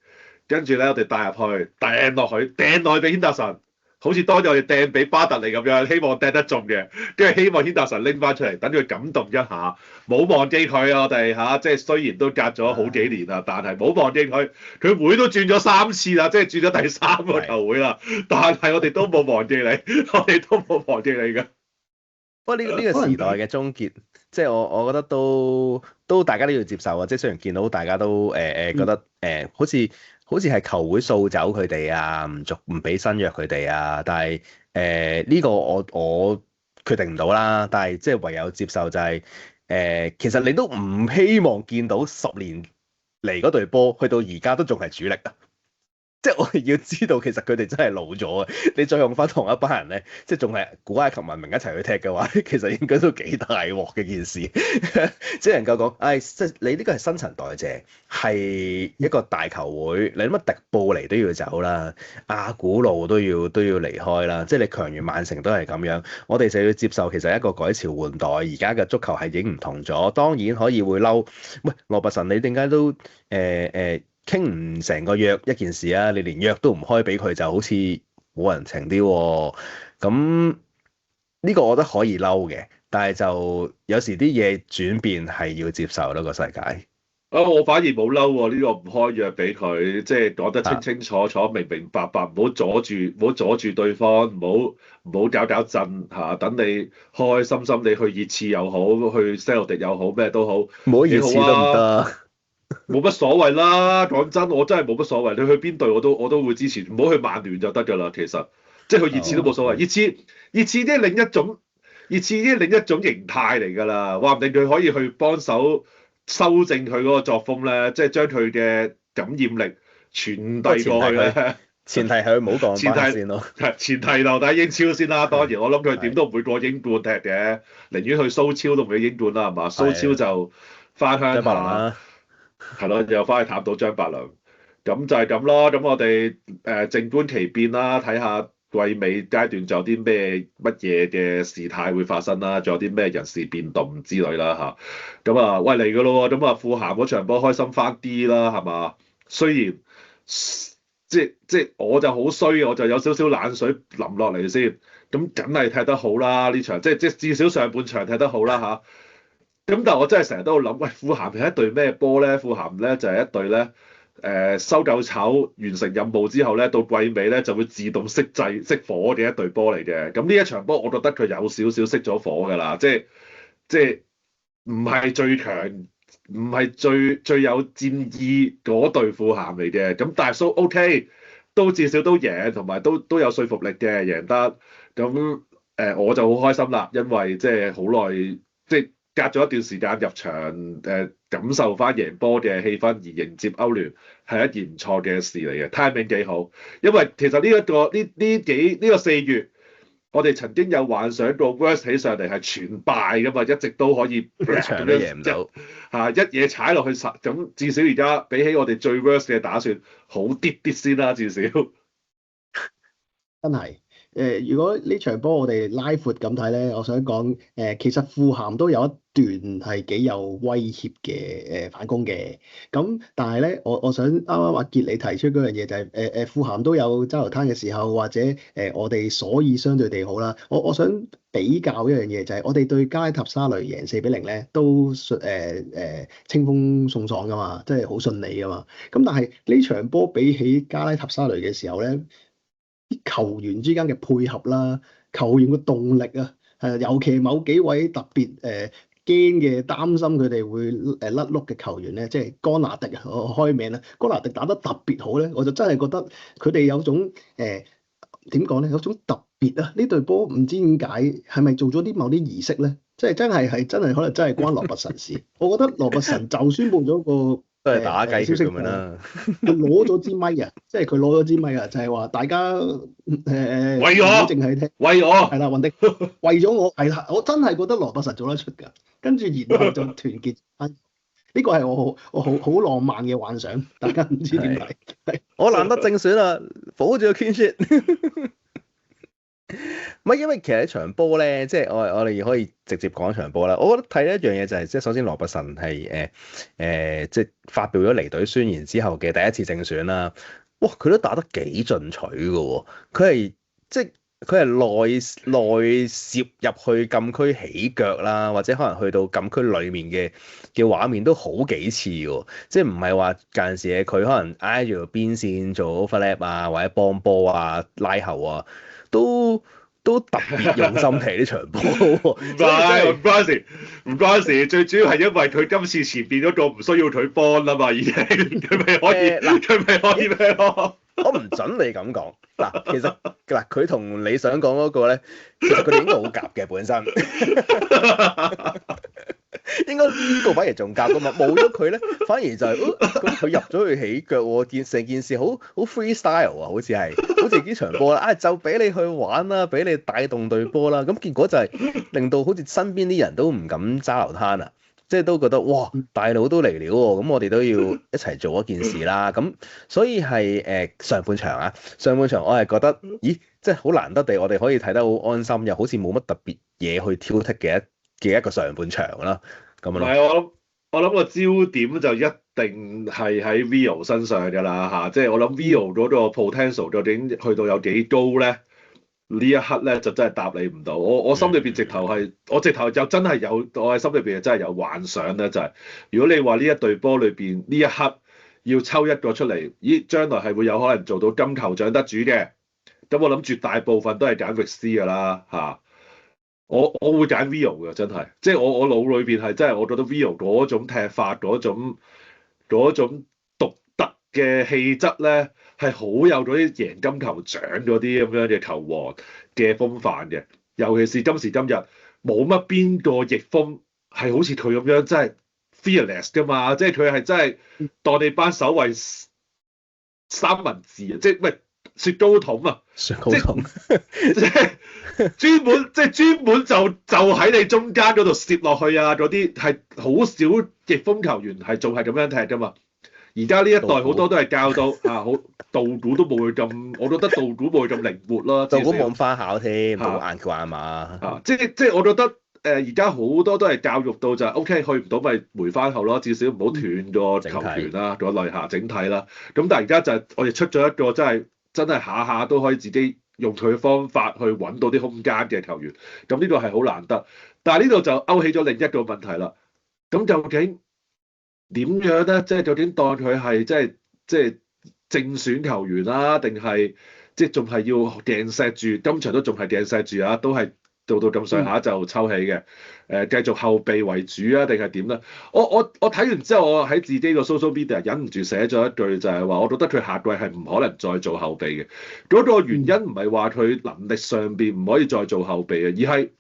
跟住咧我哋帶入去掟落去俾軒達臣，好似當日我哋掟俾巴特利咁樣，希望掟得中嘅，跟住希望軒達臣拎翻出嚟，等佢感動一下，冇忘記佢啊！我哋嚇，即係雖然都隔咗好幾年啦，但係冇忘記佢，佢會都轉咗3次啦，即係轉咗第3個球會啦，但係我哋都冇忘記你，我哋都冇忘記你嘅。不過呢個時代嘅終結，即係我覺得都大家都要接受啊！即係雖然見到大家都覺得好似係球會掃走佢哋啊，唔俾新約佢哋啊，但係呢個我決定唔到啦。但係即係唯有接受就係其實你都唔希望見到10年嚟嗰隊波去到而家都仲係主力啊！即係我哋要知道其實佢哋真係老咗啊！你再用翻同一班人咧，即係仲係古埃及文明一齊去踢嘅話，其實應該都幾大鑊嘅件事。只能夠講，即係你呢個係新陳代謝，係一個大球會，你諗乜迪布尼都要走啦，阿古路都要離開啦，即係你強如曼城都係咁樣，我哋就要接受其實一個改朝換代，而家嘅足球係已經唔同咗。當然可以會嬲，喂，羅拔臣你點解都傾唔成個約一件事啊？你連約都唔開俾佢，就好似冇人情啲喎。咁呢個我覺得可以嬲嘅，但係就有時啲嘢轉變係要接受咯，個世界。我反而冇嬲喎，呢個唔開約俾佢，即係講得清清楚楚、明明白白，唔好阻住對方，唔好搞震嚇，等你開開心心你去熱刺又好，去西路迪又好，咩都好，唔好熱刺都唔得。冇乜所謂啦，講真，我真係冇乜所謂。你去邊隊我都會支持，唔好去曼聯就得㗎啦。其實即係去熱刺都冇所謂。熱刺啲另一種形態嚟㗎啦，話唔定佢可以去幫手修正佢嗰個作風咧，即係將佢嘅感染力傳遞過去咧。前提係佢唔好降班先咯。前提留低英超先啦。當然我諗佢點都唔會過英冠踢嘅，寧願去蘇超都唔去英冠啦，係嘛？蘇超就翻鄉下。係咯，又翻去探到張伯良，咁就係咁咯。咁我哋靜觀其變啦，睇下季尾階段仲有啲乜嘢嘅事態會發生啦，仲有啲咩人事變動之類啦嚇。咁啊，喂嚟㗎咯喎，咁啊富咸嗰場波開心翻啲啦，係嘛？雖然即我就好衰，我就有少少冷水淋落嚟先，咁梗係踢得好啦呢場，即至少上半場踢得好啦嚇。咁但係我真係成日都諗，喂，富咸係一隊咩波咧？富咸咧就係一隊咧，收夠籌完成任務之後咧，到季尾咧就會自動熄火嘅一隊波嚟嘅。咁呢一場波，我覺得佢有少少熄咗火㗎啦，即唔係最強，唔係最有戰意嗰隊富咸嚟嘅。咁但係都 OK，都至少都贏，同埋都有說服力嘅贏得。咁我就好開心啦，因為即係好耐隔咗一段時間入場，感受翻贏波嘅氣氛而迎接歐聯係一件唔錯嘅事嚟嘅 timing 幾好。因為其實呢個4月，我哋曾經有幻想過 worst 起上嚟係全敗㗎嘛，一直都可以一場都贏唔到嚇，一嘢踩落去實咁，至少而家比起我哋最 worst 嘅打算好啲先啦，至少真係。如果呢場波我哋拉闊咁睇咧，我想講其實富咸都有一段係幾有威脅嘅反攻嘅。咁但係咧，我想啱啱阿傑你提出嗰樣嘢就係富咸都有揸流灘嘅時候，或者我哋所以相對地好啦。我想比較一樣嘢就係我哋對加拉塔沙雷贏4-0咧，都清風送爽噶嘛，即係好順利噶嘛。咁但係呢場波比起加拉塔沙雷嘅時候咧，啲球員之間嘅配合啦，球員嘅動力啊，尤其某幾位特別驚嘅，擔心佢哋會甩碌嘅球員咧，即係干拿迪啊，我開名啦，干拿迪打得特別好咧，我就真係覺得佢哋有種點講咧，有種特別啊！呢隊波唔知點解係咪做咗啲某啲儀式咧？即係真係可能真係關羅拔臣事。我覺得羅拔臣就宣佈咗個。都係打雞血咁樣啦。佢攞咗支咪啊，即係佢攞咗支咪啊，就係話大家為我淨係聽，為我係啦，雲迪為咗我係啦，我真係覺得羅拔臣做得出㗎。跟住然後就團結翻，呢個係我好浪漫嘅幻想，大家唔知點解。我難得正選啊，保住個 clean sheet。唔係，因為其實一場波咧，即係我哋可以直接講一場波啦。我覺得睇一樣嘢就係，即係首先羅拔臣係即係發表咗離隊宣言之後嘅第一次正選啦。哇，佢都打得幾進取㗎喎，佢係內攝入去禁區起腳啦，或者可能去到禁區裡面嘅畫面都好幾次喎，即係唔係話間時佢可能挨住個邊線做 overlap 啊，或者幫波啊、拉後啊。都特別用心踢呢場波喎，唔關事，最主要係因為佢今次前邊嗰個唔需要佢幫啦嘛，已經佢咪可以咩咯？我唔準你咁講嗱，其實嗱佢同你想講嗰個咧，其實佢哋應該好夾嘅本身，應該呢個反而仲夾噶嘛，冇咗佢咧，反而就係咁佢入咗去起腳喎，成件事好 freestyle 啊，好似呢場波啦，就俾你去玩啦，俾你帶動隊波啦，咁結果就係令到好似身邊啲人都唔敢揸流灘啊，即係都覺得哇大佬都嚟了喎，咁我哋都要一齊做一件事啦，咁所以係上半場我係覺得咦〜即係好難得地，我哋可以睇得好安心，又好似冇乜特別嘢去挑剔嘅一個上半場啦，咁樣咯。係我諗個焦點就一定係喺 Rio 身上㗎啦嚇，即係我諗 Rio 嗰個 potential 究竟去到有幾高咧？呢一刻咧就真係答你唔到。我心裏邊直頭係，我直頭就真係有，我喺心裏邊真係有幻想咧，就係如果你話呢一隊波裏邊呢一刻要抽一個出嚟，咦將來係會有可能做到金球獎得主嘅。咁我諗絕大部分都係揀域斯㗎啦嚇，我會揀 Rio 嘅真係，即係我腦裏邊係真係我覺得 Rio 嗰種踢法嗰種獨特嘅氣質咧係好有嗰啲贏金球獎嗰啲咁樣嘅球王嘅風範嘅，尤其是今時今日冇乜邊個逆風係好似佢咁樣真係 fearless 㗎嘛，即係佢係真係當你班守衞三文治啊，即係唔係雪糕筒啊？雪糕筒，即係專門就喺你中間嗰度攝落去啊！嗰啲係好少逆風球員係仲係咁樣踢㗎嘛。而家呢一代好多都係教到好道估都冇佢咁，我覺得道估冇佢咁靈活咯。道估冇咁花巧添，冇硬橋硬馬。即係我覺得而家好多都係教育到就係 OK 去唔到咪回翻後咯，至少唔好斷個球員啦，個內下整體啦。咁但係而家就係我哋出咗一個真係下下都可以自己用佢嘅方法去揾到啲空間嘅球員，咁呢個係好難得。但係呢度就勾起咗另一個問題啦。咁究竟點樣咧？即係究竟當佢係即係正選球員啦，定係即係仲係要掟錫住？今場都仲係掟錫住啊，都係到咁上下就抽起嘅。繼續後備為主啊，定係點咧？我睇完之後，我喺自己個 social media 忍唔住寫咗一句，就係話我覺得佢下季係唔可能再做後備嘅。嗰個原因唔係話佢能力上邊唔可以再做後備嘅，而係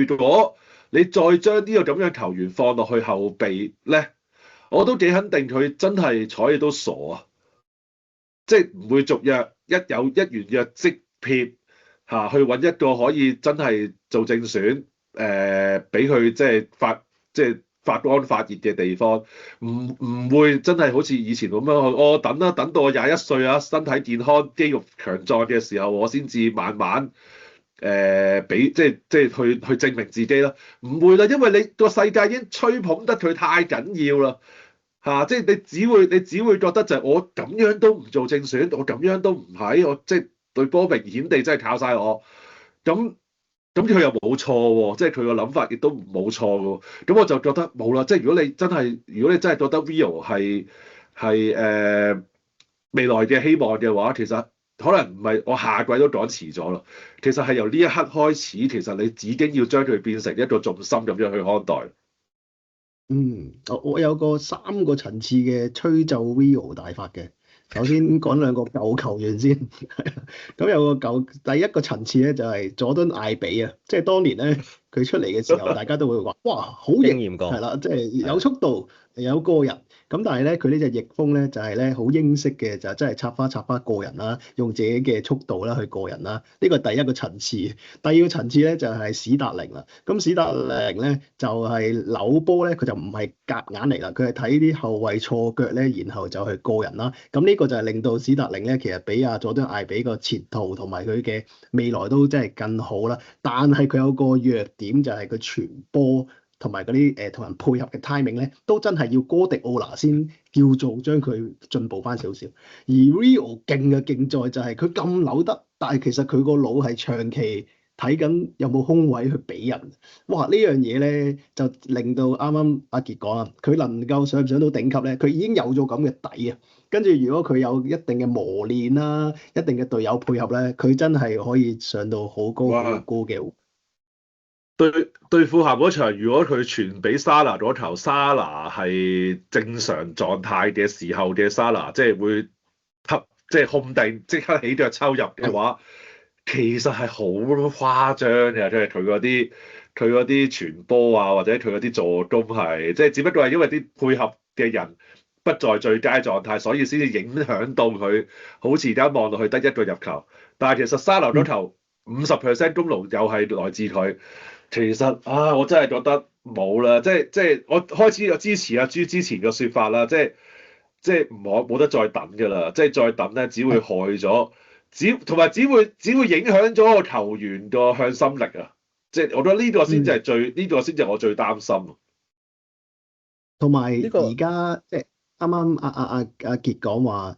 如果你再將呢個咁樣球員放落去後備咧，我都幾肯定佢真係睬你都傻啊！即係唔會續約，一完約即撇嚇，去揾一個可以真係做正選。俾佢即係發光發熱嘅地方，唔會真係好似以前咁樣，我等到我21歲啊，身體健康、肌肉強壯嘅時候，我先至慢慢俾即係去證明自己啦。唔會啦，因為你個世界已經吹捧得佢太緊要啦嚇，即係你只會覺得就係我咁樣都唔做正選，我咁樣都唔係，我即係對波明顯地真係靠晒我咁佢又冇錯喎，即係佢個諗法亦都冇錯嘅喎。咁我就覺得冇啦，即係如果你真係覺得 Rio 係未來嘅希望嘅話，其實可能唔係我下季都講遲咗啦。其實係由呢一刻開始，其實你已經要將佢變成一個重心咁樣去看待。我有個3個層次嘅吹奏 Rio 大法嘅。首先講2個舊球員先，咁有個第一個層次咧就係佐敦艾比啊，即係當年咧佢出嚟嘅時候，大家都會話哇好型，係啦，即係有速度有個人。咁但係咧佢呢隻逆風咧就係咧好英式嘅，就真係插花個人啦，用自己嘅速度啦去個人啦。呢個第一個層次。第二個層次咧就係史達寧啦。咁史達寧咧就係扭波咧，佢就唔係夾硬嚟啦，佢係睇啲後衞錯腳咧，然後就去個人啦。咁呢個就係令到史達寧咧，其實比佐敦艾比個前途同埋佢嘅未來都真係更好啦。但係佢有個弱點就係佢傳波同埋嗰啲同人配合嘅 timing 咧，都真係要哥迪奧拿先叫做將佢進步翻少少。而 Rio 勁嘅勁在就係佢咁扭得，但係其實佢個腦係長期睇緊有冇空位去俾人。哇！呢樣嘢咧就令到啱啱阿傑講啊，佢能夠上唔上到頂級咧，佢已經有咗咁嘅底啊。跟住如果佢有一定嘅磨練啦，一定嘅隊友配合咧，佢真係可以上到好高好高嘅。對富咸嗰場，如果佢傳俾沙拿嗰球，沙拿係正常狀態嘅時候嘅沙拿，即係會即係控定即刻起腳抽入嘅話，其實係好誇張嘅，即係佢嗰啲傳波啊，或者佢嗰啲助攻係，即係只不過係因為啲配合嘅人不在最佳狀態，所以先至影響到佢好似而家望落去得一個入球。但係其實沙拿嗰球50% 功勞又係來自佢。其實我真係覺得冇啦，即係我開始有支持阿朱之前嘅説法啦，即係冇得再等㗎啦，即係再等咧只會害咗。同埋只會影響咗個球員個向心力啊！即係我覺得呢個先至係呢個先至係我最擔心。同埋呢個而家即係啱啱阿傑講話，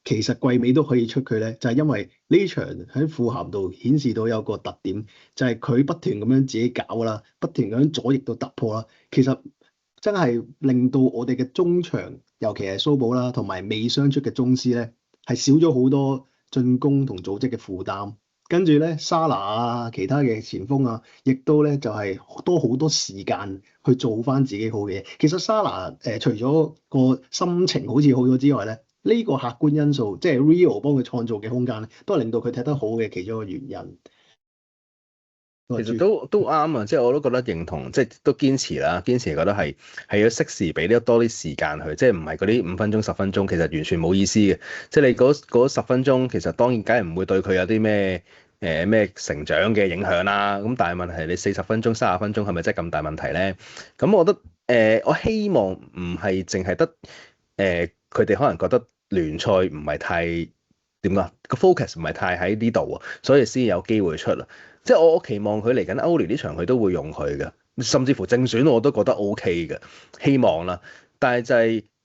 其實季尾都可以出佢咧，就係因為呢場喺富咸度顯示到有個特點，就係佢不斷咁樣自己搞啦，不斷咁樣左翼度突破啦，其實真係令到我哋嘅中場，尤其係蘇堡啦，同埋未傷出嘅宗師咧，係少咗好多進攻同組織嘅負擔。跟住咧，沙拿啊，其他嘅前鋒啊，亦都咧就係多好多時間去做翻自己好嘅嘢。其實沙拿除咗個心情好似好咗之外咧，呢個客觀因素即係 Rio 幫佢創造嘅空間咧，都係令到佢踢得好嘅其中一個原因。其實都啱啊，即係我都覺得認同，即係都堅持啦，堅持覺得係要適時俾多啲時間佢，即係唔係嗰啲5分鐘10分鐘，其實完全冇意思嘅。即係你嗰10分鐘，其實當然梗係唔會對佢有啲咩成長嘅影響啦。咁但係問題係你40分鐘、30分鐘係咪真係咁大問題咧？咁我覺得我希望唔係淨係得佢哋可能覺得聯賽唔係太點講，個 focus 唔係太喺呢度啊，所以先有機會出啦。即係我期望佢嚟緊歐聯呢場佢都會用佢嘅，甚至乎正選我都覺得 OK 嘅，希望啦。但係就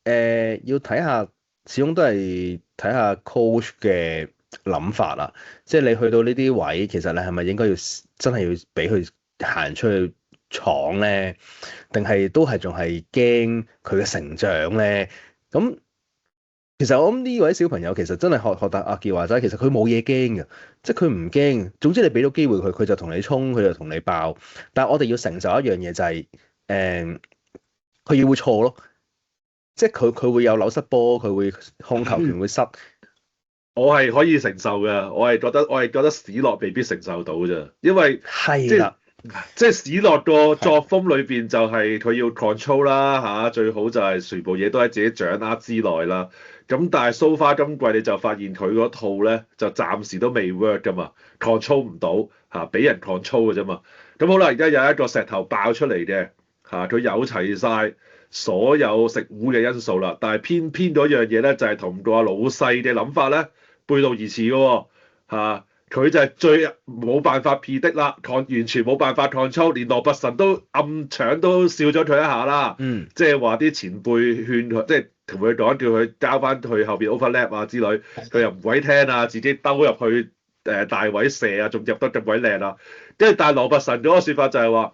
係要睇下，始終都係睇下 coach 嘅諗法啦。即係你去到呢啲位，其實你係咪應該要真係要俾佢行出去闖咧？定係都係仲係驚佢嘅成長咧？咁其實我諗呢位小朋友其實真係學得阿傑話齋，其實佢冇嘢驚嘅，即係佢唔驚。總之你俾到機會佢，佢就同你衝，佢就同你爆。但係我哋要承受一樣嘢就係，佢要會錯咯，即係佢會有扭失波，佢會控球權會失。我係可以承受嘅，我係覺得史諾未必承受到啫，因為係啦，即係史諾個作風裏邊就係佢要 control 啦嚇，最好就係全部嘢都喺自己掌握之內啦。咁但係 so far 今季你就發現佢嗰套咧就暫時都未 work 噶嘛，control 唔到嚇，俾人 control 嘅啫嘛。咁好啦，而家有一個石頭爆出嚟嘅嚇，佢有齊晒所有食糊嘅因素啦，但係偏嗰樣嘢咧就係同個老細嘅諗法咧背道而馳嘅喎嚇。佢就係最冇辦法 predict 啦，完全冇辦法 control，連羅拔臣都暗搶都笑咗佢一下啦。即係話啲前輩勸佢，即係同佢講叫佢交翻去後邊 overlap 啊之類，佢又唔鬼聽啊，自己兜入去大位射啊，仲入得咁鬼靚啊。跟住但係羅拔臣嗰個説法就係話，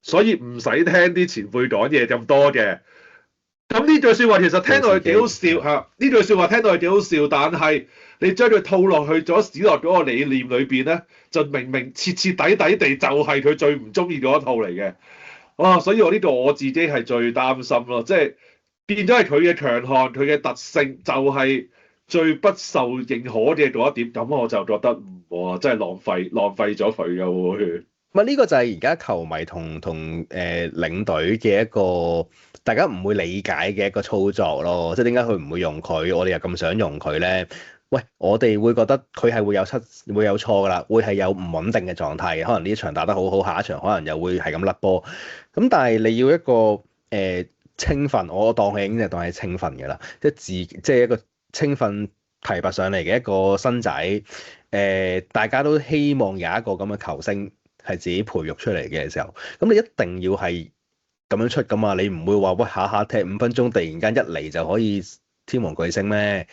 所以唔使聽啲前輩講嘢咁多嘅。咁呢句説話其實聽落去幾好笑嚇，呢句説話聽落去幾好笑，但係你將佢套落去咗史諾嗰個理念裏邊咧，就明徹底地就係佢最唔中意嗰一套嚟嘅。哇！所以我呢度我自己係最擔心咯，即係變咗係佢嘅強項，佢嘅特性就係最不受認可嘅嗰一點。咁我就覺得哇，真係浪費咗佢嘅會。呢個就係而家球迷同領隊嘅一個大家唔會理解嘅一個操作咯，即係點解佢唔會用佢，我哋又咁想用佢咧？喂，我哋會覺得佢係會有錯噶啦，會係有唔穩定嘅狀態嘅，可能呢一場打得好好，下一場可能又會係咁甩波。咁但係你要一個青訓，我當佢已經係當係青訓嘅啦，即係一個青訓提拔上嚟嘅一個新仔，大家都希望有一個咁嘅球星係自己培育出嚟嘅時候，咁你一定要係咁樣出噶嘛，你唔會話喂下下踢5分鐘，突然間一嚟就可以天王巨星咩？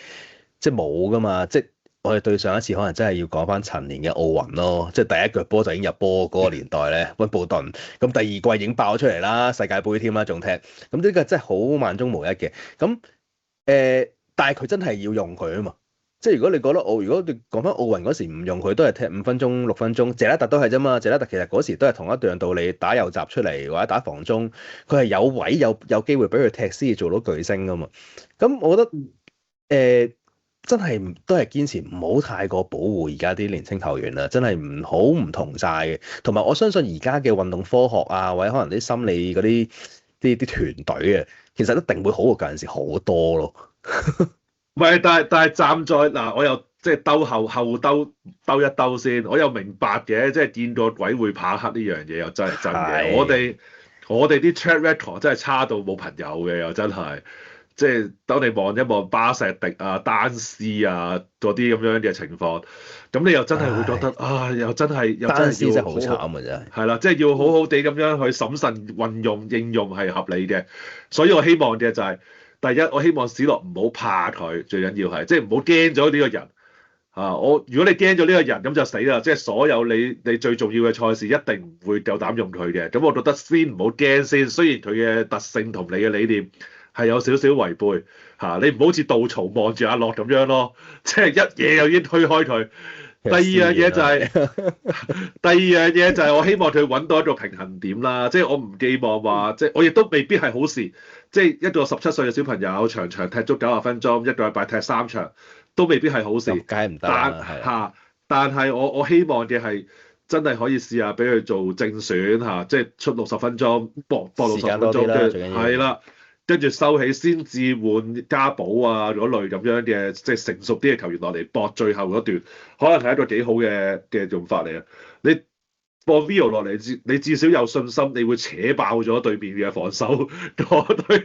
即係冇噶嘛，即係我哋對上一次可能真係要講翻陳年嘅奧運咯，即係第一腳波就已經入波嗰個年代咧，溫布頓，咁第二季已經爆咗出嚟啦，世界盃添啦，仲踢，咁呢個真係好萬中無一嘅，咁但係佢真係要用佢啊嘛，即係如果你覺得如果你講翻奧運嗰時唔用佢，都係踢5分鐘6分鐘，謝拉特都係啫嘛，謝拉特其實嗰時都係同一樣道理，打右閘出嚟或者打防中，佢係有位有機會俾佢踢先至做到巨星噶嘛，咁我覺得真係都係堅持唔好太過保護而家啲年青球員啦，真係唔同晒嘅。同埋我相信而家嘅運動科學啊，或者可能啲心理嗰啲團隊啊，其實一定會好過舊陣時好多咯。唔係，但係站在嗱，我又即係後兜一兜先，我又明白嘅，即係見過鬼會怕黑呢樣嘢又真係真嘅。我哋啲 track record 真係差到冇朋友嘅，又真係。即係當你望一望巴石迪啊、丹斯啊嗰啲咁樣嘅情況，咁你又真係會覺得又真係丹斯真係要好慘啊！真係。係啦，即係要好好地咁樣去審慎運用應用係合理嘅。所以我希望嘅就係、第一，我希望史諾唔好怕佢，最緊要係即係唔好驚咗呢個人。如果你驚咗呢個人咁就死啦！即係所有你最重要嘅賽事一定唔會夠膽用佢嘅。咁我覺得先唔好驚先，雖然佢嘅特性同你嘅理念係有少少違背你唔好似稻草望住阿樂咁樣咯，即係一嘢又已經推開佢。第二樣嘢就係我希望佢揾到一個平衡點啦，即係我唔寄望話，即係我亦都未必係好事。即係一個17歲嘅小朋友，場場踢足90分鐘，一個禮拜踢3場，都未必係好事。梗係唔得啦，但係我希望嘅係真係可以試下俾佢做正選即係出60分鐘，搏60分鐘，係啦。跟住收起先至換加保啊嗰類咁樣嘅，即係成熟啲嘅球員落嚟搏最後嗰段，可能係一個幾好嘅用法嚟啊！你放 Vio 落嚟，你至少有信心，你會扯爆咗對面嘅防守嗰隊，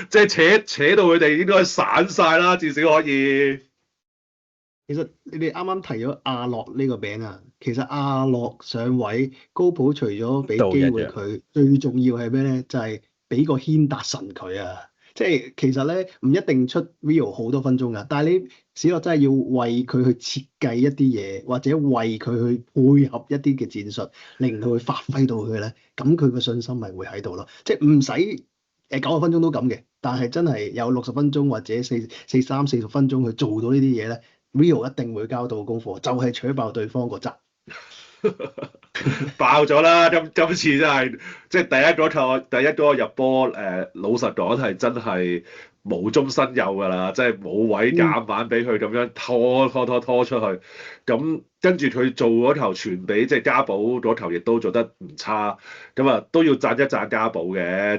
即係扯到佢哋應該散晒啦，至少可以。其實你哋啱啱提咗阿諾呢個名啊，其實阿諾上位高普除咗俾機會佢，最重要係咩咧？就係俾個軒達臣佢啊！即係其實咧唔一定出 Rio 好多分鐘噶，但係你史諾真係要為佢去設計一啲嘢，或者為佢去配合一啲嘅戰術，令到佢發揮到佢咧，咁佢個信心咪會喺度咯。即係唔使90分鐘都咁嘅，但係真係有60分鐘或者40分鐘去做到呢啲嘢咧，Rio 一定會交到功課，就係取爆對方個質。爆咗啦！今次真係即係第一個入波老實講係真係無中生有㗎啦，即係冇位夾硬俾佢咁樣拖出去。咁跟住佢做嗰球傳俾即係加寶嗰球，亦都做得唔差。咁啊都要讚一讚加寶嘅，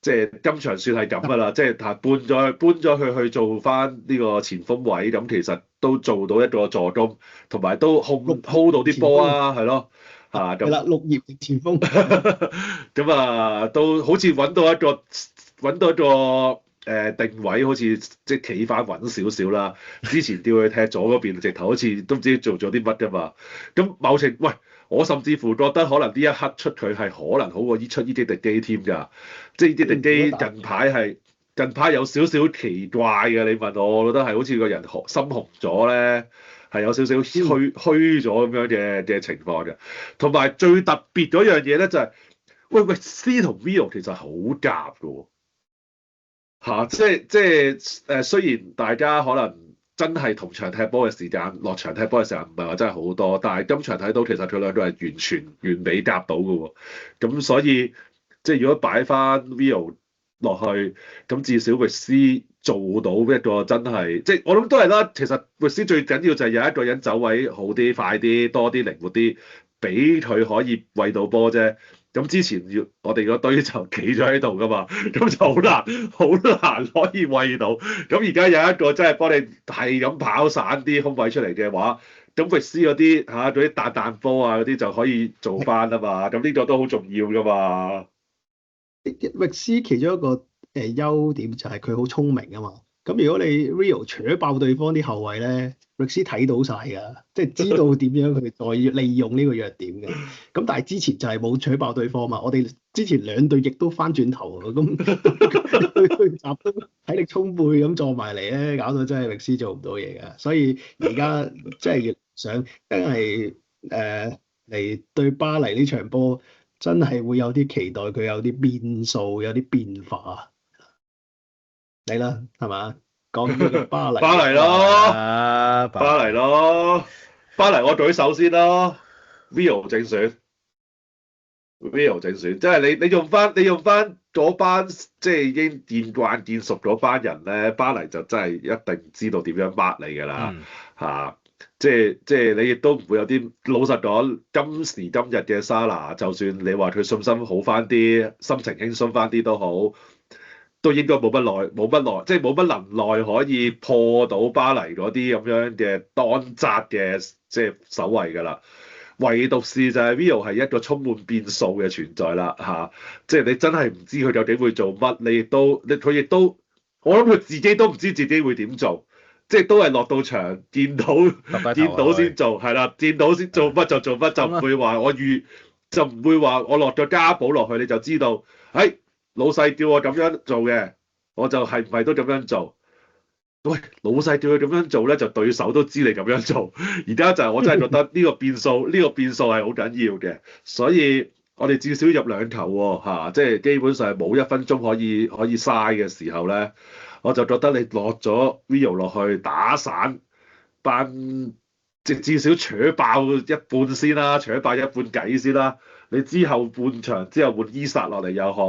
即係今場算係咁㗎啦，即係搬咗佢去做翻呢個前鋒位，咁其實都做到一個助攻，同埋都 hold 到啲波啊，係咯咁。係啦，6葉前鋒。咁啊，都好似揾到一個定位，好似即係企翻穩少少啦。之前調佢踢左嗰邊，直頭好似都唔知做咗啲乜㗎嘛。咁某程喂。我甚至乎覺得可能呢一刻出佢係可能好過出伊迪迪基添㗎，即係伊迪迪基近排有少少奇怪嘅。你問我，我覺得係好似個人心紅咗咧，係有少少虛咗咁樣嘅情況嘅。同埋最特別嗰樣嘢咧就係、喂 C 同 Vio 其實好夾㗎喎，即係雖然大家可能。真係同場踢波嘅時間，落場踢波嘅時間唔係話真係好多，但係今場睇到其實佢兩個係完全完美夾到嘅喎。咁所以即係如果擺翻 Vio 落去，咁至少域斯做到一個真係，即係我諗都係啦。其實域斯最緊要就係有一個人走位好啲、快啲、多啲、靈活啲，俾佢可以餵到波啫。咁之前我哋嗰堆就企咗喺度噶嘛，咁就好難可以餵到。咁而家有一個真係幫你係咁跑散啲空位出嚟嘅話，咁域斯嗰啲嗰啲彈波啊嗰啲就可以做翻啊嘛。咁呢個都好重要噶嘛。域斯其中一個優點就係佢好聰明啊嘛。咁如果你 Rio 扯爆對方啲後衞咧，域斯睇到晒㗎，即係知道點樣去再利用呢個弱點嘅。咁但係之前就係冇扯爆對方嘛，我哋之前兩隊亦都翻轉頭喎，咁集都體力充沛咁撞埋嚟咧，搞到真係域斯做唔到嘢㗎。所以而家即係想真係嚟對巴黎呢場波，真係會有啲期待佢有啲變數，有啲變化。你啦，係嘛？講呢個巴黎，巴黎咯，巴黎我舉手先咯 ，Vio 正選。Rio 正選，即係你用翻嗰班即係已經見慣見熟嗰班人咧，巴黎就真係一定知道點樣 mark 你㗎啦嚇。即係你亦都唔會有啲老實講，今時今日嘅沙拿，就算你話佢信心好翻啲，心情輕鬆翻啲都好，都應該冇乜耐，即係冇乜能耐可以破到巴黎嗰啲咁樣嘅當責嘅即係守衞㗎啦。唯獨是就係 Rio 係一個充滿變數嘅存在啦嚇，即係你真係唔知佢究竟會做乜，佢亦都，我諗佢自己都唔知自己會點做，即係都係落到場見到先做，係啦，見到先做乜就做乜，就唔會話就唔會話我落咗家寶落去你就知道，老細叫我咁樣做嘅，我就係唔係都咁樣做。喂，老細叫佢咁樣做咧，就對手都知你咁樣做。而家就係我真係覺得呢個變數，呢個變數係好緊要嘅。所以我哋至少入2球喎，即係基本上係冇1分鐘可以嘥嘅時候咧，我就覺得你落咗 Rio 落去打散班，即至少扯爆一半先啦，扯爆一半計先啦。你之後半場之後換伊薩落嚟又好，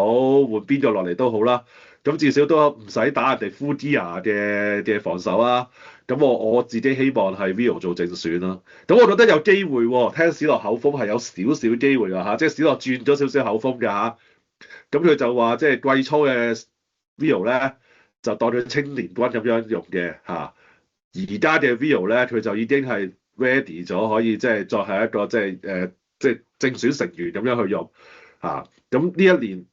換邊個落嚟都好啦。咁至少都唔使打人哋 Full Gear 嘅防守啊！咁我自己希望係 Rio 做正選啦。咁我覺得有機會喎，聽史諾口風係有少少機會㗎嚇，即係史諾轉咗少少口風㗎嚇。咁佢就話即係季初嘅 Rio 咧，就當佢青年軍咁樣用嘅嚇。而家嘅 Rio 咧，佢就已經係 ready 咗，可以即係作係一個即係正選成員咁樣去用嚇。咁呢一年。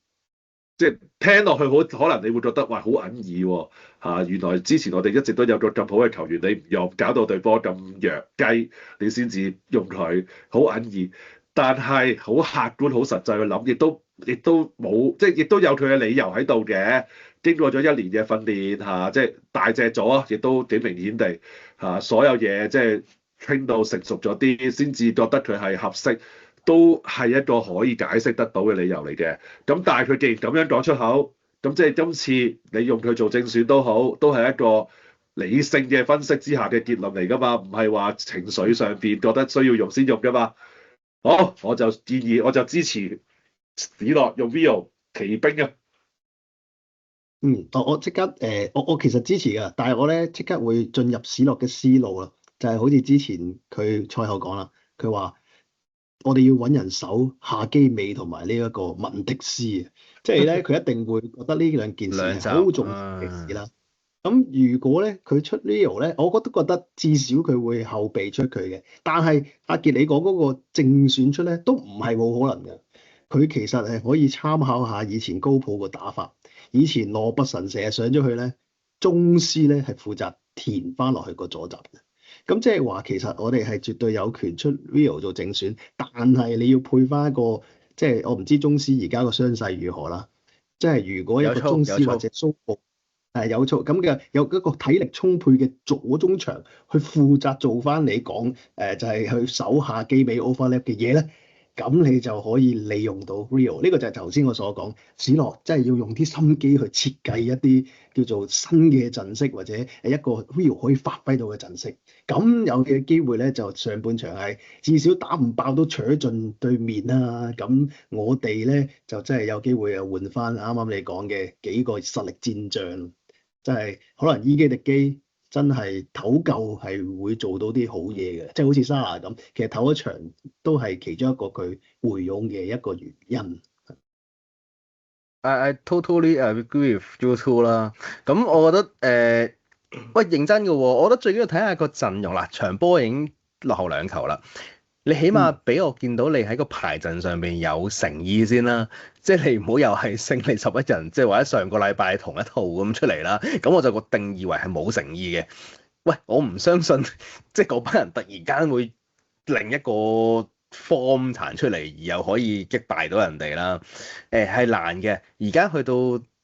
即係聽落去可能你會覺得哇好隱耳喎嚇，原來之前我哋一直都有個咁好嘅球員，你唔用搞到隊波咁弱雞，你先至用佢，好隱耳。但係好客觀、好實際去諗，亦都冇，即係亦都有佢嘅理由喺度嘅。經過咗1年嘅訓練嚇，即係大隻咗，亦都幾明顯地嚇，所有嘢即係傾到成熟咗啲，先至覺得佢係合適。都係一個可以解釋得到嘅理由嚟嘅。咁但係佢既然咁樣講出口，咁即係今次你用佢做正選都好，都係一個理性嘅分析之下嘅結論嚟㗎嘛，唔係話情緒上邊覺得需要用先用㗎嘛。好，我就支持史諾用 Rio 騎兵啊。我即刻我其實支持㗎，但係我咧即刻會進入史諾嘅思路啦，就係好似之前佢賽後講啦，佢話。我哋要揾人守夏基美同埋呢一個文迪斯啊，即係咧佢一定會覺得呢兩件事係好重要嘅事啦。咁如果咧佢出 Rio 咧，我覺得至少佢會後備出佢嘅。但係阿傑你講嗰個正選出咧，都唔係冇可能嘅。佢其實係可以參考下以前高普個打法。以前羅伯神成日上咗去咧，宗師咧係負責填翻落去個左閘嘅。咁即係話，其實我哋係絕對有權出 Rio 做正選，但係你要配翻一個，即係我唔知宗師而家個傷勢如何啦。即係如果一個宗師或者蘇布係有錯咁嘅，有一個體力充沛嘅左中場去負責做翻你講就係去守下基美 overlap 嘅嘢咧。咁你就可以利用到 Rio，呢個就係頭先我所講，史諾真係要用啲心機去設計一啲叫做新嘅陣式，或者一個 Rio 可以發揮到嘅陣式。咁有嘅機會咧，就上半場係至少打唔爆都搶進對面啦。咁我哋咧就真係有機會又換翻啱啱你講嘅幾個實力戰將，即係可能伊基迪基。真係唞夠係會做到啲好嘢嘅，即係好似沙拿咁，其實唞一場都係其中一個佢回勇嘅一個原因。I totally agree with you too 啦。咁我覺得喂認真嘅喎，我覺得最緊要睇下個陣容啦。場波已經落後2球啦，你起碼俾我見到你喺個排陣上邊有誠意先啦。即係你唔好又係勝利11人，即係或者上個禮拜同一套咁出嚟啦。咁我就個定義為係冇誠意嘅。喂，我唔相信即係嗰班人突然間會另一個 form 彈出嚟，而又可以擊敗到人哋啦。係難嘅。而家去到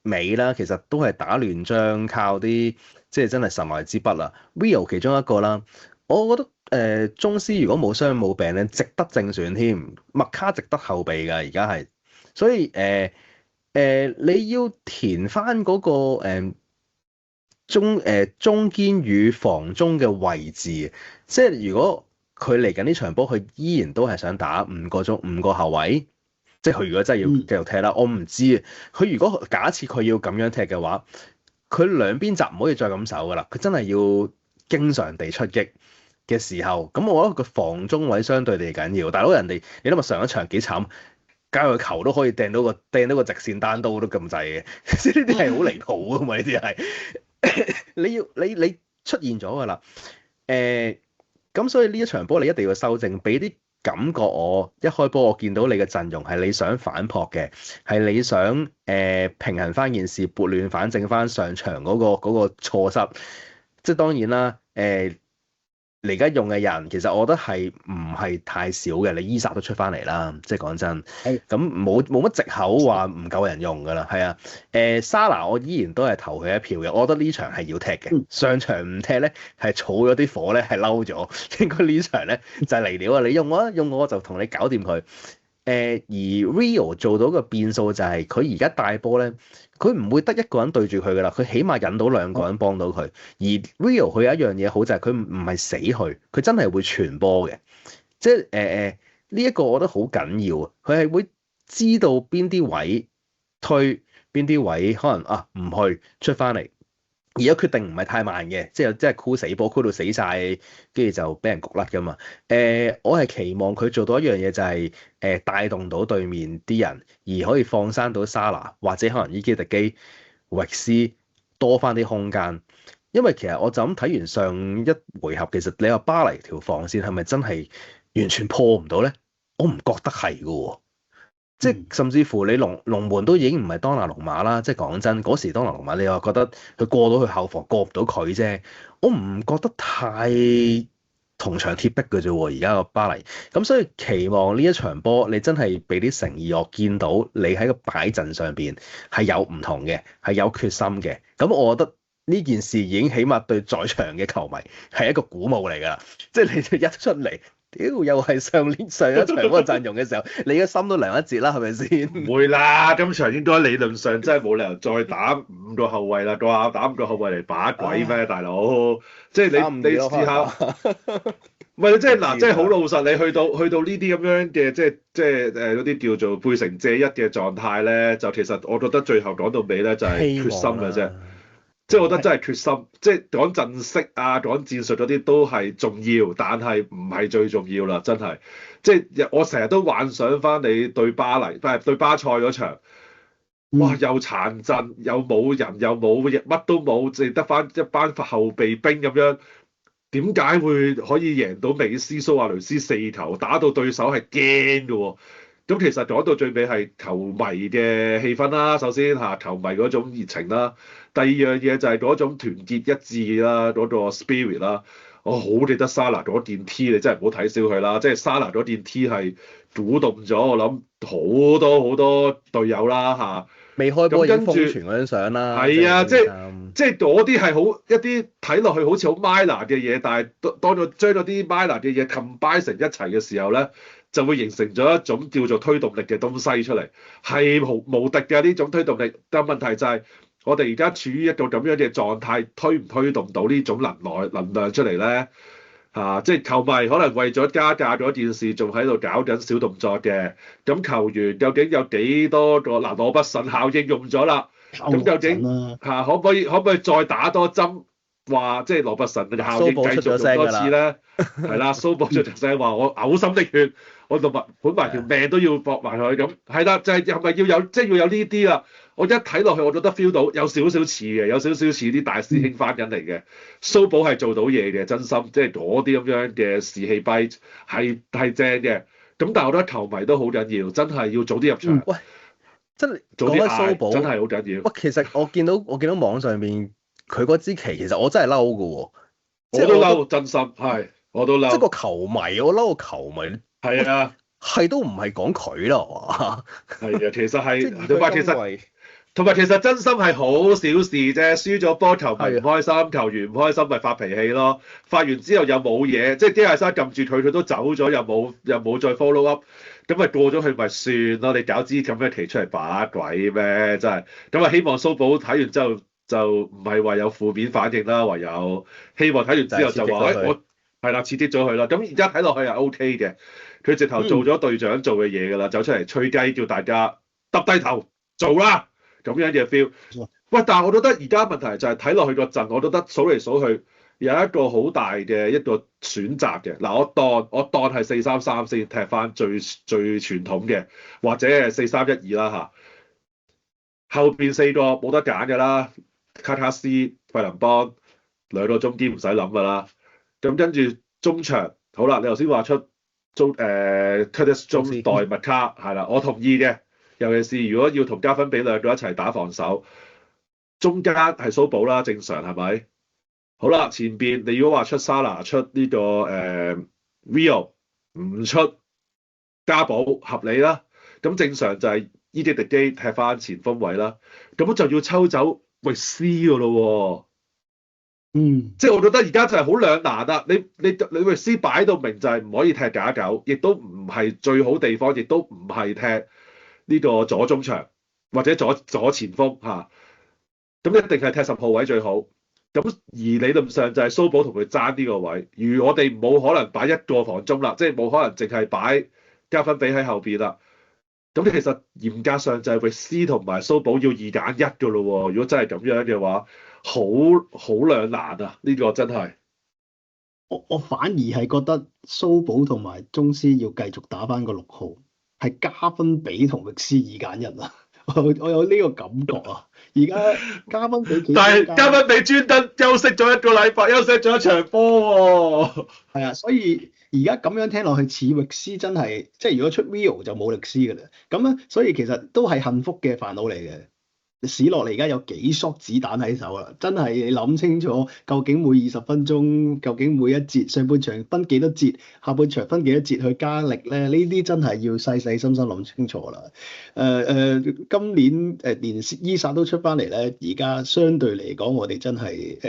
尾啦，其實都係打亂仗，靠啲即係真係神來之筆啦。Rio 其中一個啦，我覺得宗師如果冇傷冇病咧，值得正選添。麥卡值得後備㗎，而家係。所以你要填翻嗰個中堅與防中嘅位置，即係如果佢嚟緊呢場波，佢依然都係想打5個後衞，即係佢如果真係要繼續踢啦，我唔知啊。佢如果假設佢要咁樣踢嘅話，佢兩邊閘唔可以再咁守噶啦，佢真係要經常地出擊嘅時候，咁我覺得個防中位相對地緊要。大佬人哋你諗下上一場幾慘，加個球都可以掟到個直線單刀都咁滯嘅，即係呢啲係好離譜噶嘛，呢啲係你出現咗噶啦，咁所以呢一場波你一定要修正，俾啲感覺我一開波我見到你嘅陣容係你想反撲嘅，係你想平衡翻件事，撥亂反正翻上場嗰個錯失。即係當然啦，你而家用嘅人其實我覺得係唔係太少嘅，你伊薩都出翻嚟啦，即係講真，咁冇乜藉口話唔夠人用㗎啦，係啊，沙拿我依然都係投佢一票嘅，我覺得呢場係要踢嘅，上場唔踢咧係儲咗啲火咧係嬲咗，應該呢場咧就係嚟料啊，你用我就同你搞掂佢。而 Rio 做到個變數就係佢而家帶波咧，佢唔會得一個人對住佢噶啦，佢起碼引到兩個人幫到佢。而 Rio 佢有一樣嘢好就係佢唔係死去，佢真係會傳波嘅，即係呢一個我覺得好緊要啊！佢係會知道邊啲位推，邊啲位可能唔去出翻嚟。而家決定唔係太慢嘅，即係箍死波，箍到死晒，跟住就俾人焗甩噶嘛。我係期望佢做到一樣嘢，就係帶動到對面啲人，而可以放生到沙拿或者可能伊基迪基、域斯多翻啲空間。因為其實我就咁睇完上一回合，其實你話巴黎條防線係咪真係完全破唔到咧？我唔覺得係噶喎。即係甚至乎你龍門都已經唔係當拿龍馬啦，即係講真嗰時當拿龍馬你又覺得佢過到去後防過唔到佢啫，我唔覺得太銅牆鐵壁嘅啫喎，而家個巴黎，咁所以期望呢一場波你真係俾啲誠意，我見到你喺個擺陣上邊係有唔同嘅，係有決心嘅，咁我覺得呢件事已經起碼對在場嘅球迷係一個鼓舞嚟㗎啦，即係你就一出嚟。屌，又係上一場嗰個陣容嘅時候，你嘅心都涼一截啦，係咪先？唔會啦，今場應該理論上真係冇理由再打5個後衞啦，打5個後衞嚟把鬼咩，大佬？即係你試下，唔係即係嗱，即係好老實，你去到呢啲咁樣嘅，即係嗰啲叫做背城借一嘅狀態咧，就其實我覺得最後講到尾咧就係決心嘅啫。即係我覺得真係決心，即係講陣式啊、講戰術嗰啲都係重要，但係唔係最重要啦，真係。即係我成日都幻想翻你對巴黎，對巴塞嗰場，哇！又殘陣，又冇人，又冇乜都冇，淨得翻一班後備兵咁樣，點解會可以贏到美斯、蘇亞雷斯4球，打到對手係驚嘅喎？咁其實講到最尾係球迷嘅氣氛啦，首先嚇球迷嗰種熱情啦，第二樣嘢就係嗰種團結一致啦，嗰個 spirit 啦。我好記得沙拿嗰件 T，你真係唔好睇小佢啦，即係沙拿嗰件 T 係鼓動咗我諗好多隊友啦嚇。未開波已經瘋傳嗰張相啦。係啊，即係嗰啲係好一啲睇落去好似好 minor 嘅嘢，但係當咗將嗰啲 minor 嘅嘢 combine 成一齊嘅時候咧，就會形成咗一種叫做推動力嘅東西出嚟，係無敵嘅呢種推動力。但問題就係我哋而家處於一個咁樣嘅狀態，推唔推動到呢種能量出嚟咧？即係球迷可能為咗加價嗰件事，仲喺度搞緊小動作嘅。咁球員究竟有幾多個羅伯遜效應用咗啦？咁究竟可唔可以再打多針？話即係羅伯遜嘅效應繼續用多次咧？係啦，蘇博出條聲話我嘔心瀝血，我本埋條命都要搏埋佢咁。係啦，就係咪要有呢啲啦？我一睇落去，我覺得 feel 到有少少似嘅，有少少似啲大師兄翻緊嚟嘅。蘇寶係做到嘢嘅，真心即係嗰啲咁樣嘅士氣跛係正嘅。咁但係我覺得球迷都好緊要，真係要早啲入場。喂，真係早啲蘇寶真係好緊要。喂，其實我見到網上面佢嗰支旗，其實我真係嬲㗎喎。我都嬲，真心係我都嬲。即係個球迷，我嬲個球迷。係啊，係都唔係講佢啦，係嘛？係啊，其實係同埋其實真心係好小事啫，輸咗波球迷唔開心，球員唔開心咪發脾氣咯。發完之後又冇嘢，即係基艾莎撳住佢都走咗，又冇再 follow up，咁咪過咗去咪算咯。你搞支咁嘅旗出嚟把鬼咩？真係咁啊！希望蘇寶睇完之後就唔係話有負面反應啦，唯有希望睇完之後就話我係啦，刺激咗佢啦。咁而家睇落去係 OK 嘅。佢直頭做咗隊長做嘅嘢㗎啦，走出嚟吹雞，叫大家耷低頭做啦，咁樣嘅 feel。喂，但係我覺得而家問題就係睇落去個陣，我覺得數嚟數去有一個好大嘅一個選擇嘅。嗱，我當係4-3-3先踢翻最傳統嘅，或者係4-3-1-2啦嚇。後邊4個冇得揀㗎啦，卡卡斯、費林邦2個中堅唔使諗㗎啦。咁跟住中場，好啦，你頭先話出Curtis Jones 代麥卡係啦，我同意嘅。尤其是如果要同加分比2個一齊打防守，中間係蘇堡啦，正常係咪？好啦，前邊你如果話出沙拿出呢個Rio 唔出加保合理啦，咁正常就係伊迪迪基踢翻前鋒位啦，咁就要抽走域斯㗎咯喎。即係我覺得而家就係好兩難啦。你域斯擺到明就係唔可以踢假九，亦都唔係最好地方，亦都唔係踢呢個左中場或者左前鋒嚇。咁一定係踢10號位最好。咁而理論上就係蘇堡同佢爭呢個位。如我哋冇可能擺一個防中啦，即係冇可能淨係擺加分比喺後邊啦。咁其實嚴格上就係域斯同埋蘇堡要2揀1㗎咯喎。如果真係咁樣嘅話，好兩難啊！呢個真係。我反而係覺得蘇堡同埋宗斯要繼續打翻個6號，係加分比同域斯2揀1啊！我有呢個感覺啊！而家加分比但係加分比專登休息咗1個禮拜，休息咗1場波喎。係啊，所以而家咁樣聽落去似域斯真係，即係如果出 Rio 就冇力斯㗎啦。咁咧，所以其實都係幸福嘅煩惱嚟嘅。史落嚟而家有幾束子彈喺手啦，真係你諗清楚，究竟每20分鐘，究竟每一節上半場分幾多節，下半場分幾多節去加力咧？呢啲真係要細細心心諗清楚啦。今年連伊薩都出翻嚟咧，而家相對嚟講，我哋真係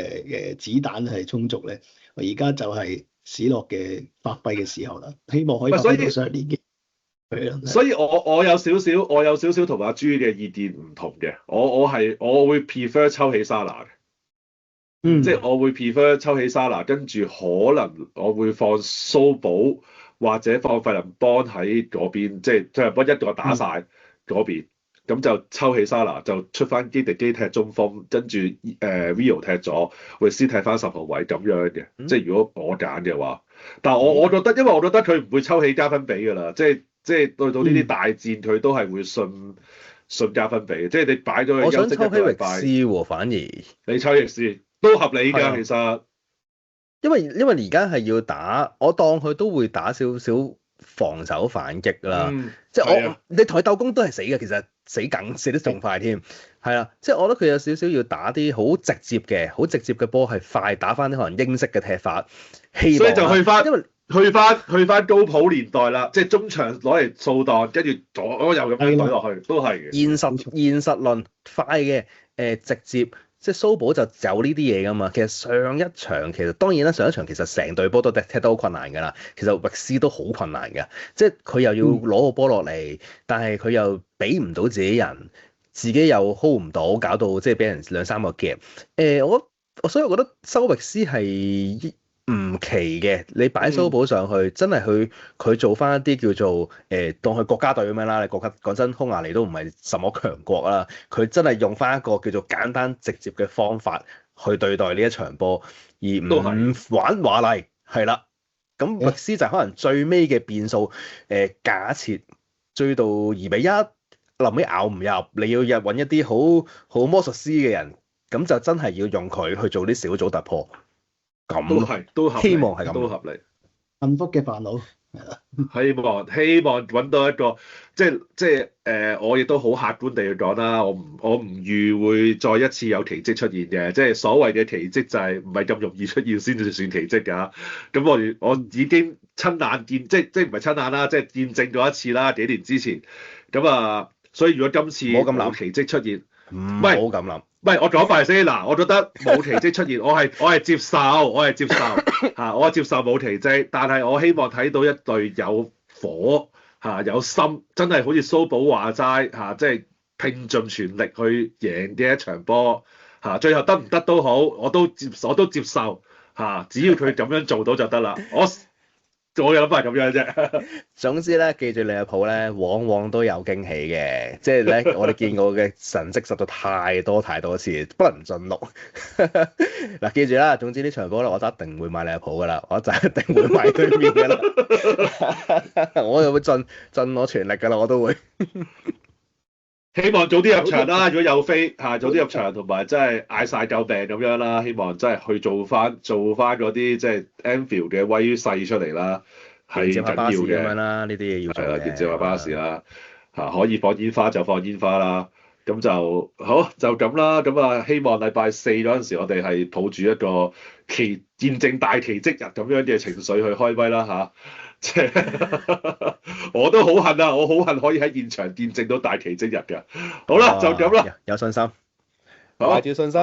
子彈係充足咧。而家就係史落嘅發揮嘅時候啦，希望可以發揮到上年嘅。所以我有少少同阿朱嘅意見唔同嘅，我會 prefer 抽起沙拿嘅，即係我會 prefer 抽起沙拿，跟住可能我會放蘇堡或者放費林邦喺嗰邊，即係費林邦一個打晒嗰邊，咁就抽起沙拿就出翻基迪基踢中鋒，跟住Rio 踢咗，維斯踢翻10號位咁樣嘅，即係如果我揀嘅話，但係我覺得，因為我覺得佢唔會抽起加分比㗎啦，即係對到呢啲大戰，佢都係會信加分比嘅。即係你擺咗佢休息1個禮拜。我想抽起域斯喎，反而你抽域斯都合理㗎，其實。因為而家係要打，我當佢都會打少少防守反擊啦。即係你同佢鬥攻都係死嘅，其實死得仲快添。係啦，即係我覺得佢有少少要打啲好直接嘅波，係快打翻啲可能英式嘅踢法。所以就去翻，因為去翻高普年代啦，即係中場攞嚟掃檔，跟住左右咁樣懟落去，都係嘅。現實論快嘅直接，即係蘇堡就有呢啲嘢㗎嘛。其實上一場當然啦，上一場其實成隊波都踢得好困難㗎啦。其實域斯都好困難㗎，即係佢又要攞個波落嚟，但係佢又俾唔到自己人，自己又 hold 唔到，搞到即係俾人2-3個夾。所以我覺得收域斯係唔奇嘅，你擺蘇堡上去，真係佢做翻一啲叫做當佢國家隊咁樣啦。你講真，匈牙利都唔係什麼強國啦，佢真係用翻一個叫做簡單直接嘅方法去對待呢一場波，而唔玩華麗，係啦。咁域斯就可能最尾嘅變數，假設追到2-1，臨尾咬唔入，你要揾一啲好魔術師嘅人，咁就真係要用佢去做啲小組突破。咁都合理，希望係咁，都合理。幸福嘅煩惱係啦。希望揾到一個，即係我亦都好客觀地去講啦。我唔預會再一次有奇蹟出現嘅，即係所謂嘅奇蹟就係唔係咁容易出現先至算奇蹟㗎。咁我已經親眼見，即係唔係親眼啦，即係見證咗一次啦，幾年之前。咁啊，所以如果今次冇奇蹟出現，唔好咁諗。唔係，我講快先嗱，我覺得冇奇蹟出現，我係接受嚇，我係接受冇奇蹟，但係我希望睇到一隊有火嚇、有心，真係好似蘇堡話齋嚇，即係拼盡全力去贏嘅一場波嚇，最後得唔得都好，我都接受嚇，只要佢咁樣做到就得啦。我嘅諗法係咁樣啫。總之咧，記住利物浦咧，往往都有驚喜嘅，即係咧，我哋見過嘅神蹟實在太多次，不能盡錄。嗱，記住啦，總之呢場波咧，我就一定會買利物浦噶啦，我就一定會買對面噶啦，我就會盡我全力噶啦，我都會。希望早啲入場啦，如果有飛嚇，早啲入場，同埋真係嗌晒救命咁樣啦。希望真係去做翻嗰啲即係 Anfield 嘅威勢出嚟啦，係緊要咁樣嘅。啦，呢啲嘢要做係啦，嘅。見證巴士啦，嚇可以放煙花就放煙花啦。咁就好就咁啦。咁啊，希望禮拜四嗰陣時，我哋係抱住一個見證大奇蹟日咁樣嘅情緒去開威啦嚇。即係我都好恨啊！我好恨可以喺現場見證到大奇蹟日㗎。好啦，就咁啦，有信心，好，懷住信心。